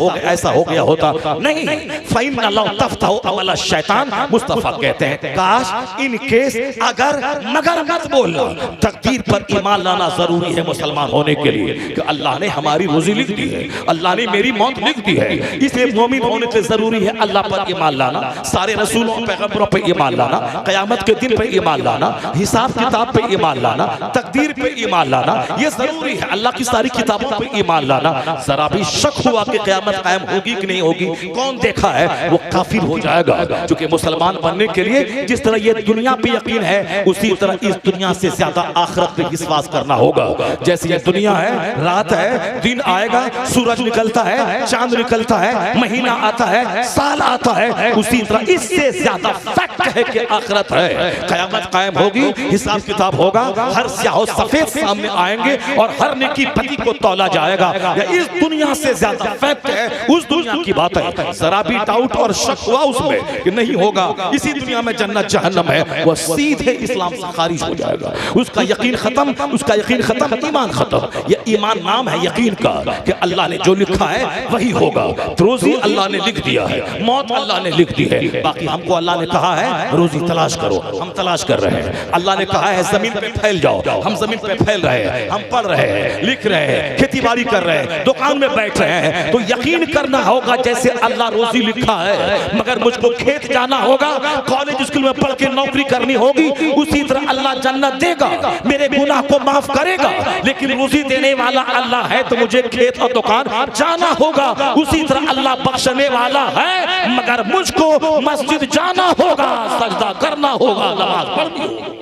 हो गया होता। नहीं, फ़इन्ना लौ तफ्तहु अमल शैतान, मुस्तफ़ा कहते हैं काश, इन केस, अगर, मगर मत बोलना। तकदीर पर ईमान लाना जरूरी है मुसलमान होने के लिए कि अल्लाह ने हमारी रोजी लिख दी है, अल्लाह ने मेरी मौत लिख दी है। इसलिए मोमिन होने के जरूरी है अल्लाह पर ईमान लाना, सारे रसूलों पैगंबरों पर ईमान लाना, क़यामत के दिन पर ईमान लाना, हिसाब किताब पे ईमान लाना, तकदीर पे ईमान लाना, ये जरूरी है। अल्लाह की सारी किताबों पर ईमान लाना। जरा भी शक हुआ कि क़यामत कायम होगी कि नहीं होगी, कौन देखा है, वो काफिर हो जाएगा। क्योंकि मुसलमान बनने के लिए जिस तरह ये दुनिया पे यकीन है, उसी तरह इस दुनिया से ज्यादा आखिरत पे विश्वास करना होगा। जैसे ये दुनिया है, रात है, दिन आएगा, सूरज निकलता है, चांद निकलता है, महीना आता है, साल आता है, उसी तरह इससे ज्यादा फैक्ट है कि आखिरत है, क़यामत कायम होगी, हिसाब किताब होगा, हर स्याह सफेद सामने आएंगे और हर नेकी पति को तौला जाएगा। या इस दुनिया से ज्यादा फैक्ट है उस दुनिया की बात है। जरा भी डाउट और शक हुआ उसमें कि नहीं होगा, इसी दुनिया में जन्नत जहन्नम है, वह सीधे इस्लाम से खारिज हो जाएगा। उसका यकीन खत्म, ईमान खत्म। यह ईमान नाम है यकीन का कि अल्लाह ने जो लिखा है वही होगा। रोजी अल्लाह ने लिख दिया है, मौत अल्लाह ने लिख दी है, बाकी हमको अल्लाह ने कहा है रोजी तलाश करो, हम तलाश कर रहे हैं। अल्लाह ने कहा है जमीन पे फैल जाओ, हम जमीन पे फैल रहे हैं, हम पढ़ रहे हैं, लिख रहे हैं, खेती बाड़ी कर रहे हैं, दुकान में बैठ रहे हैं। तो यकीन करना होगा जैसे अल्लाह रोजी लिखा है, मगर मुझको खेत जाना होगा, कॉलेज स्कूल में पढ़ के नौकरी करनी होगी, उसी तरह अल्लाह जन्नत देगा। मेरे मेरे गुनाह को माफ करेगा, लेकिन रोजी देने वाला अल्लाह है तो मुझे खेत और दुकान जाना होगा। उसी तरह अल्लाह बख्शने वाला है मगर मुझको मस्जिद जाना होगा, सजदा करना होगा, नमाज पढ़नी होगी।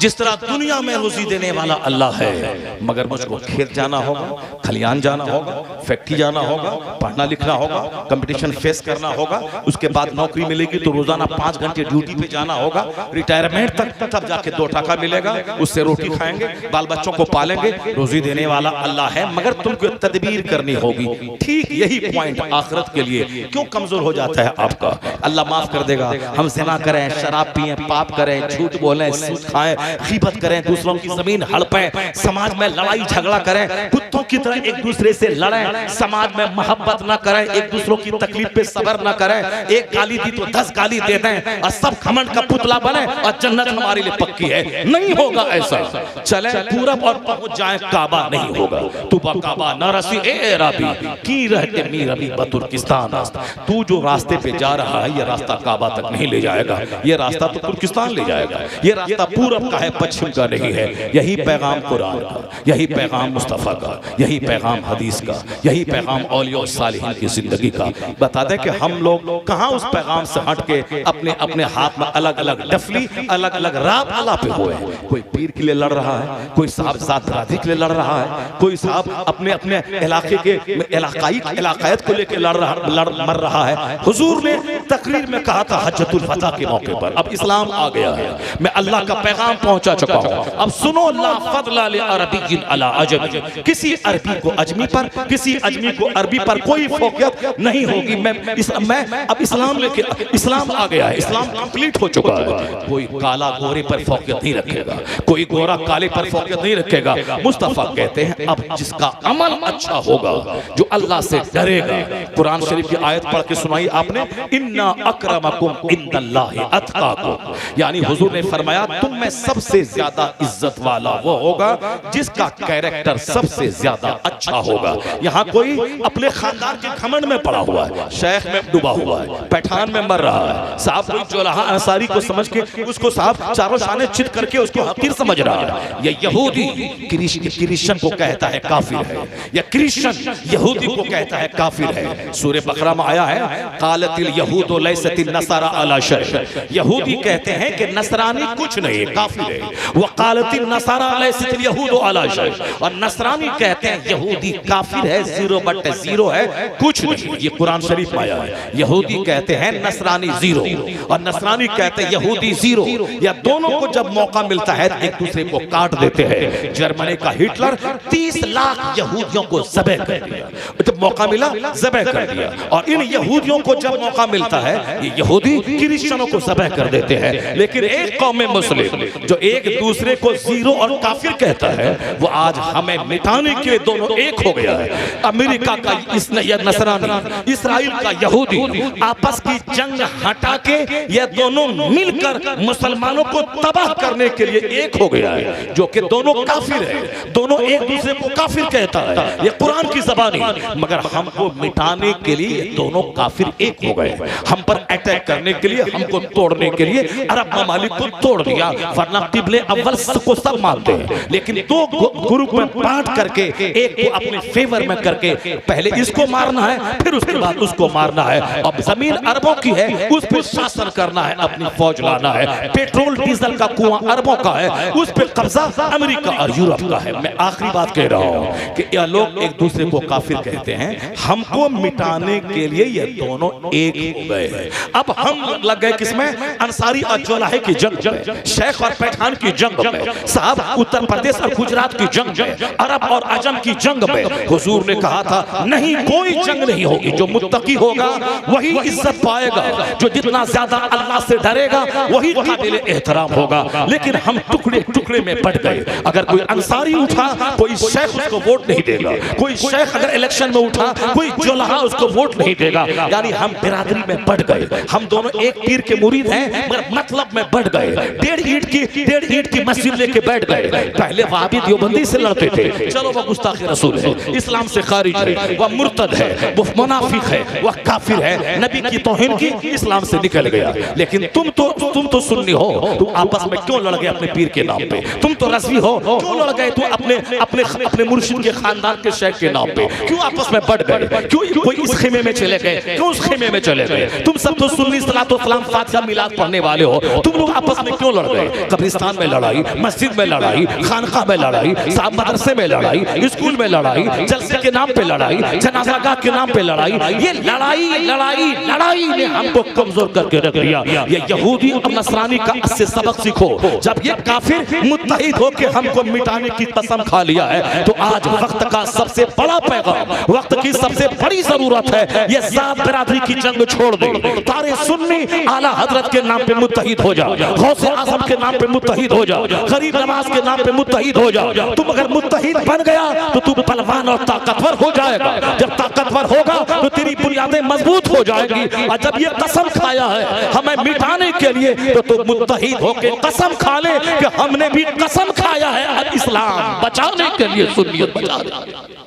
जिस तरह दुनिया में रोजी देने वाला अल्लाह है मगर मुझको खेत जाना होगा, खलियान जाना होगा, फैक्ट्री जाना होगा, पढ़ना लिखना होगा, कंपटीशन फेस करना होगा, उसके बाद नौकरी मिलेगी तो रोजाना 5 घंटे ड्यूटी पे जाना होगा, रिटायरमेंट तक तब जाके 2 टका मिलेगा, उससे रोटी खाएंगे, बाल बच्चों को पालेंगे। रोजी देने वाला अल्लाह है मगर तुमको तदबीर करनी होगी। ठीक यही पॉइंट आखिरत के लिए क्यों कमजोर हो जाता है आपका? अल्लाह माफ कर देगा। हम ज़िना करें, शराब पिएं, पाप करें, झूठ बोलें, सूद खाएं, गीबत करें, दूसरों की जमीन हड़पें, समाज में लड़ाई झगड़ा करें, कुत्तों की तरह एक दूसरे से लड़ें, समाज में मोहब्बत न करें, एक दूसरों की तकलीफ पे सब्र न करें, एक गाली दी तो 10 गाली दे दें और सब घमंड का पुतला बने और जन्नत हमारे लिए पक्की है। नहीं होगा ऐसा। चले पूरब और पहुंच जाए काबा, नहीं होगा। तू काबा न रसी ए रबी की रहते मी रबी बतुर्किस्तान। तू जो रास्ते पे जा रहा है ये रास्ता काबा तक नहीं ले जाएगा, ये रास्ता तो तुर्किस्तान ले जाएगा। ये रास्ता पूरब का है, पश्चिम का नहीं है। यही पैगाम कुरान का, यही पैगाम मुस्तफा का, यही पैगाम हदीस का, यही पैगाम औलिया और सालिहीन की जिंदगी का। बता दें कि हम लोग कहां उस पैगाम से हट के अपने अपने हाथ में अलग अलग डफली, अलग अलग राब अला पे हुए हैं। कोई पीर के लिए लड़ रहा है, कोई साहब जात बरादरी के लिए लड़ रहा है, कोई साहब अपने अपने इलाके के इलाकायत को लेकर मर रहा है। हुजूर ने तकरीर में कहा था हज्जतुल फतह के मौके पर, अब इस्लाम आ गया है, मैं अल्लाह का पैगाम पहुंचा चुका हूं। अब सुनो, ला फज़ला लि अरबिय्यिन अला अजमी, किसी अरबी को अजमी पर, किसी अजमी को अरबी पर कोई फौकियत नहीं होगी। मैं अब इस्लाम लेके, इस्लाम आ गया है, इस्लाम कंप्लीट हो चुका है। कोई काला गोरे पर फौकियत नहीं रखेगा, कोई गोरा काले पर फौकियत नहीं रखेगा। मुस्तफा कहते हैं अब जिसका अमल अच्छा होगा, जो अल्लाह से डरेगा। कुरान शरीफ की आयत पढ़ के सुनाई आपने, इन्ना अक्रमकुम इंदल्लाहि अत्काकुम, यानी हुजूर ने फरमाया तुम में सबसे ज्यादा इज्जत वाला वो होगा जिसका कैरेक्टर सबसे ज्यादा अच्छा होगा। यहाँ कोई अपने खानदान के घमंड में पड़ा हुआ है, शेख में डूबा हुआ है, पैठान में मर रहा है, साहब कोई जोलाहा अंसारी को समझ के उसको साहब चारों शाने चित करके उसको हकीर समझ रहा है। ये यहूदी क्रिश्चियन को कहता है काफिर है, या क्रिश्चियन यहूदी को कहता है काफिर है। सूरह बकरा में आया है, कालतिल यहूदु लैसतिन नसारा अला शै, यहूदी कहते हैं कि नसरानी कुछ नहीं है, काफिर है। वकालतिन नसारा लैसतिल यहूदु अला शै, और नसरानी कहते हैं यहूदी काफिर है, 0/0 है, कुछ नहीं। ये कुरान शरीफ में आया है। यहूदी कहते हैं नसरानी 0 और नसरानी कहते हैं यहूदी 0, या दोनों को जब मौका मिलता है एक दूसरे को काट देते हैं। जर्मनी का हिटलर 30 लाख यहूदियों को ज़बह कर दिया, जब मौका मिला ज़बह कर दिया। और इन यहूदियों को जब मौका मिलता है ये यहूदी क्रिश्चियनों को ज़बह कर देते हैं। लेकिन एक कौम मुस्लिम जो एक दूसरे को 0 और काफिर कहता है, वो आज हमें मिटाने के लिए दोनों एक हो गया है। अमेरिका का नसरानी, इस्राइल का यहूदी आपस की जंग हटा के ये दोनों मिलकर मुसलमानों को तबाह करने के लिए एक हो गया है, जो कि दोनों काफिर है, दोनों एक दूसरे को काफिर कहता है। ये कुरान की ज़बानी, मगर हमको मिटाने के लिए दोनों काफिर एक हो गए। हम पर अटैक करने के लिए, हमको तोड़ने के लिए अरब ममालिक को तोड़ दिया, वरना किबले अव्वल को सब मानते हैं। लेकिन 2 ग्रुप में बांट करके एक को अपने फेवर में करके पहले इसको मारना है, फिर उसके बाद उसको मारना है। अब जमीन अरबों की है, उस पर शासन करना है, अपनी फौज लाना है। पेट्रोल डीजल का कुआं अरबों का है, उस पर कब्जा अमेरिका और यूरोप का है। मैं आखिरी बात कह रहा हूं कि यह लोग एक दूसरे को काफिर कहते हैं, हमको मिटाने के लिए ये दोनों एक हो गए हैं। अब हम लग गए किसमें? अंसारी और जोलाहे की जंग में, शेख और पैठान की जंग में, साहब उत्तर प्रदेश और गुजरात की जंग में, अरब और अजम की जंग में। हुजूर ने कहा था नहीं, कोई जंग नहीं होगी, जो मुत्तकी होगा वही इज्जत पाएगा, जो जितना ज्यादा अल्लाह से डरेगा वही काबिल एहतराम होगा। लेकिन हम टुकड़े टुकड़े में बढ़ गए। अगर कोई अंसारी उठा, कोई शेख उसको वोट नहीं देगा, कोई शेख अगर इलेक्शन में उठा, कोई जोलाहा उसको वोट नहीं देगा। यानी हम बिरादरी में बढ़ गए, हम दोनों एक पीर के मुरीद हैं मगर मतलब में बढ़ गए। 1.5 ईंट की डेढ़ ईंट की मस्जिद लेके बैठ गए। पहले वहाबी देवबंदी से लड़ते थे, चलो वह गुस्ताख रसूल है, इस्लाम से खारिज है, वह मुर्तद है, वह मुनाफिक है, वह काफिर है, नबी की तौहीन की, इस्लाम से निकल गया। लेकिन तुम तो सुन्नी हो, तुम आपस में क्यों लड़ गए अपने पीर के नाम पे? तुम तो रज़वी हो, क्यों लड़ गए तुम अपने मुर्शिद के खानदान के शेख के नाम पे? क्यों आपस में बढ़ गए? क्यों कोई इस खेमे में चले गए, क्यों उस खेमे में चले गए? तुम सब तो सुन्नी सलातो सलाम फातिहा मिलाद पढ़ने वाले हो, तुम लोग आपस में क्यों लड़ गए? कब्रिस्तान में लड़ाई, मस्जिद में लड़ाई, खानका में लड़ाई, साहब मदरसे में लड़ाई, स्कूल में लड़ाई, जलसे के नाम पे लड़ाई, जनाज़ागाह के नाम पे लड़ाई। ये लड़ाई ने हमको कमजोर करके रख दिया। ये यहूदी और नसरानी का इससे सबक सीखो। जब ये काफिर मुत्तहिद होके हमको मिटाने की कसम खा लिया है, तो आज वक्त का सबसे बड़ा पैगाम, वक्त की सबसे बड़ी जरूरत है, ये जात बिरादरी की जंग छोड़ दे। तारे सुन्नी आला हजरत के नाम पे मुत्तहिद हो जाओ, गौसे आजम के नाम पे मुत्तहिद हो जाओ, गरीब नवाज के नाम पे मुत्तहिद हो जाओ। तुम अगर मुत्तहिद बन गया तो तू पहलवान और ताकतवर हो जाएगा। जब ताकतवर होगा तो तेरी बुनियादें मजबूत हो जाएंगी। और जब ये कसम खाया है हमें मिटाने के लिए, तो तू मुत्तहिद होके कसम खा ले कि हमने भी कसम खाया है इस्लाम बचाने के लिए, सुन्नियत बचाने।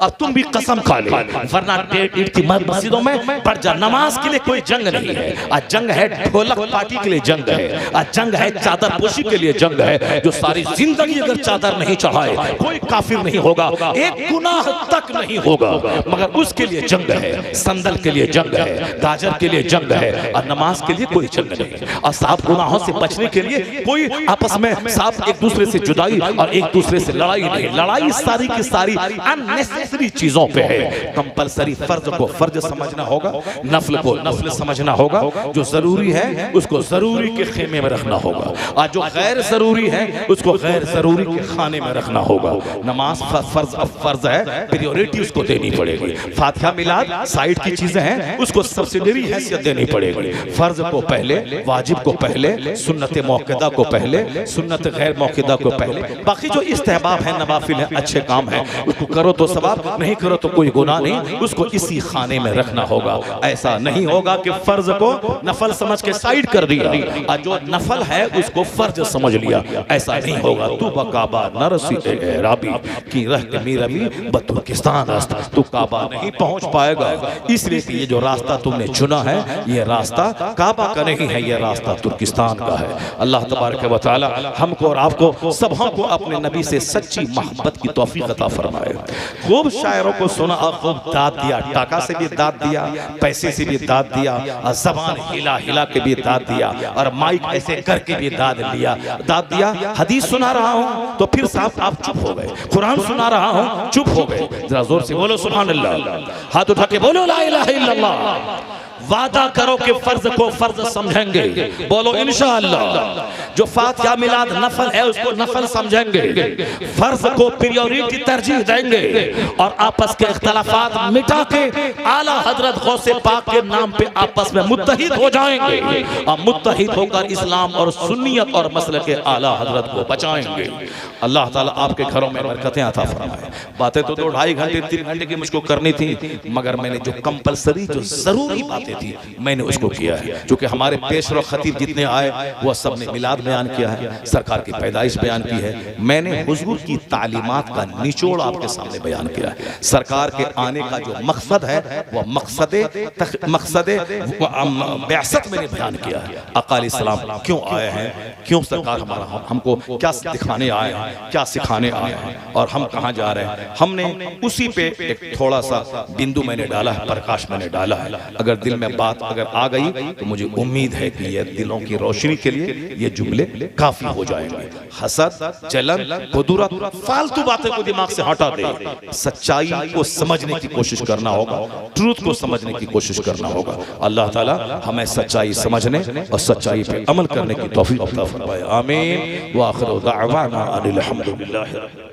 और तुम भी कसम खा ले, वरना डेढ़ ईंट की मस्जिदों में पड़ जा। नमाज के लिए कोई जंग नहीं है, आज जंग है ढोलक पार्टी के लिए जंग है, आज जंग है चादर पोशी के लिए जंग है। जो सारी जिंदगी अगर चादर नहीं चढ़ाए कोई काफिर नहीं होगा, एक गुनाह तक नहीं होगा, मगर उसके लिए जंग है। संदल के लिए जंग है, गाजर के लिए जंग है, और नमाज के लिए कोई जंग नहीं। और साफ गुनाहों से बचने के लिए कोई आपस में साफ एक दूसरे से जुदाई और एक दूसरे से लड़ाई नहीं। लड़ाई सारी की सारी अननेसेसरी चीजों पे है। कंपलसरी फर्ज को फर्ज समझना होगा, नफल को नफल समझना होगा, जो जरूरी है उसको जरूरी के खेमे में रखना होगा, और जो गैर जरूरी है उसको गैर जरूरी के खाने में रखना होगा। नमाज फर्ज है, प्रायोरिटी उसको देनी पड़ेगी। फातिहा मिलाद साइड की चीजें हैं, उसको सब्सिडरी हैसियत देनी पड़ेगी। फर्ज को पहले, वाजिब को पहले, सुन्नत मौक़िदा को पहले, सुन्नत गैर मौक़िदा को पहले। बाकी जो इस्तेहबाब है, नवाफिल है, अच्छे काम है, उसको करो तो सवाब, नहीं करो तो कोई गुनाह नहीं, उसको इसी खाने में रखना होगा। ऐसा नहीं होगा कि फर्ज को नफल समझ के साइड कर दिया और जो नफल है उसको फर्ज समझ लिया, ऐसा नहीं होगा। तू बकाबा नरसी राबी की रह के मीरा भी बतुर्किस्तान रास्ता, तू काबा नहीं पहुंच पाएगा। इसलिए कि ये जो रास्ता तुमने चुना है, ये रास्ता काबा का नहीं है, ये रास्ता तुर्किस्तान का है। अल्लाह तबारक व तआला हमको और आपको सबों को अपने नबी से सच्ची मोहब्बत की तौफीक अता फरमाए। खूब शायरों को सुना और खूब दाद दिया, टाका से भी दाद दिया, पैसे से भी दाद दिया, और जबान हिला हिला के भी दाद दिया, और माइक ऐसे करके भी दाद दिया। हदीस सुना रहा हूँ तो फिर साहब आप चुप हो गए, कुरान सुना रहा हूँ चुप हो गए। जरा जोर से बोलो सुभान अल्लाह, हाथ उठा के बोलो ला इलाहा इल्लल्लाह। वादा करो कि फर्ज को फर्ज समझेंगे, बोलो इंशाअल्लाह। जो फातिहा मिलाद नफल है उसको नफल समझेंगे, फर्ज को प्रायोरिटी तरजीह देंगे, और आपस के इख्तलाफात मिटा के आला हजरत गौसे पाक के नाम पे आपस में मुत्तहिद हो जाएंगे, और मुत्तहिद होकर इस्लाम और सुन्नियत और मसलक के आला हजरत को बचाएंगे। अल्लाह ताला आपके घरों में बरकतें अता फरमाए। बातें तो 2-2.5 घंटे 3 घंटे की मुझको करनी थी, मगर मैंने जो कंपलसरी जो जरूरी बातें थी मैंने उसको किया है। क्योंकि हमारे पेशरो खतीब जितने आए वो सब ने मिलाद बयान किया है, सरकार की पैदाइश बयान की है। मैंने हुजूर की तालीमात का निचोड़ आपके सामने बयान किया है। सरकार के आने का जो मकसद है वो मकसद बिअसत मैंने बयान किया है। आका अलैहिस्सलाम क्यों आए हैं, क्यों सरकार हमारा हमको क्या दिखाने आए हैं, क्या सिखाने आए हैं, और हम कहाँ जा रहे हैं। हमने उसी पे एक थोड़ा सा बिंदु मैंने डाला है, प्रकाश मैंने डाला है। अगर दिल में बात अगर आ गई तो मुझे उम्मीद है कि ये दिलों की रोशनी के लिए ये जुमले काफी हो जाएंगे। हसद, जलन, कुदरत, फालतू बातें को दिमाग से हटा दे, सच्चाई को समझने की कोशिश करना होगा, ट्रूथ को समझने की कोशिश करना होगा। अल्लाह ताला हमें सच्चाई समझने और सच्चाई पे अमल करने की तौफीक अता फरमाए। आमीन। व आखिर दाअवाना अनिल हम्दुलिल्लाह।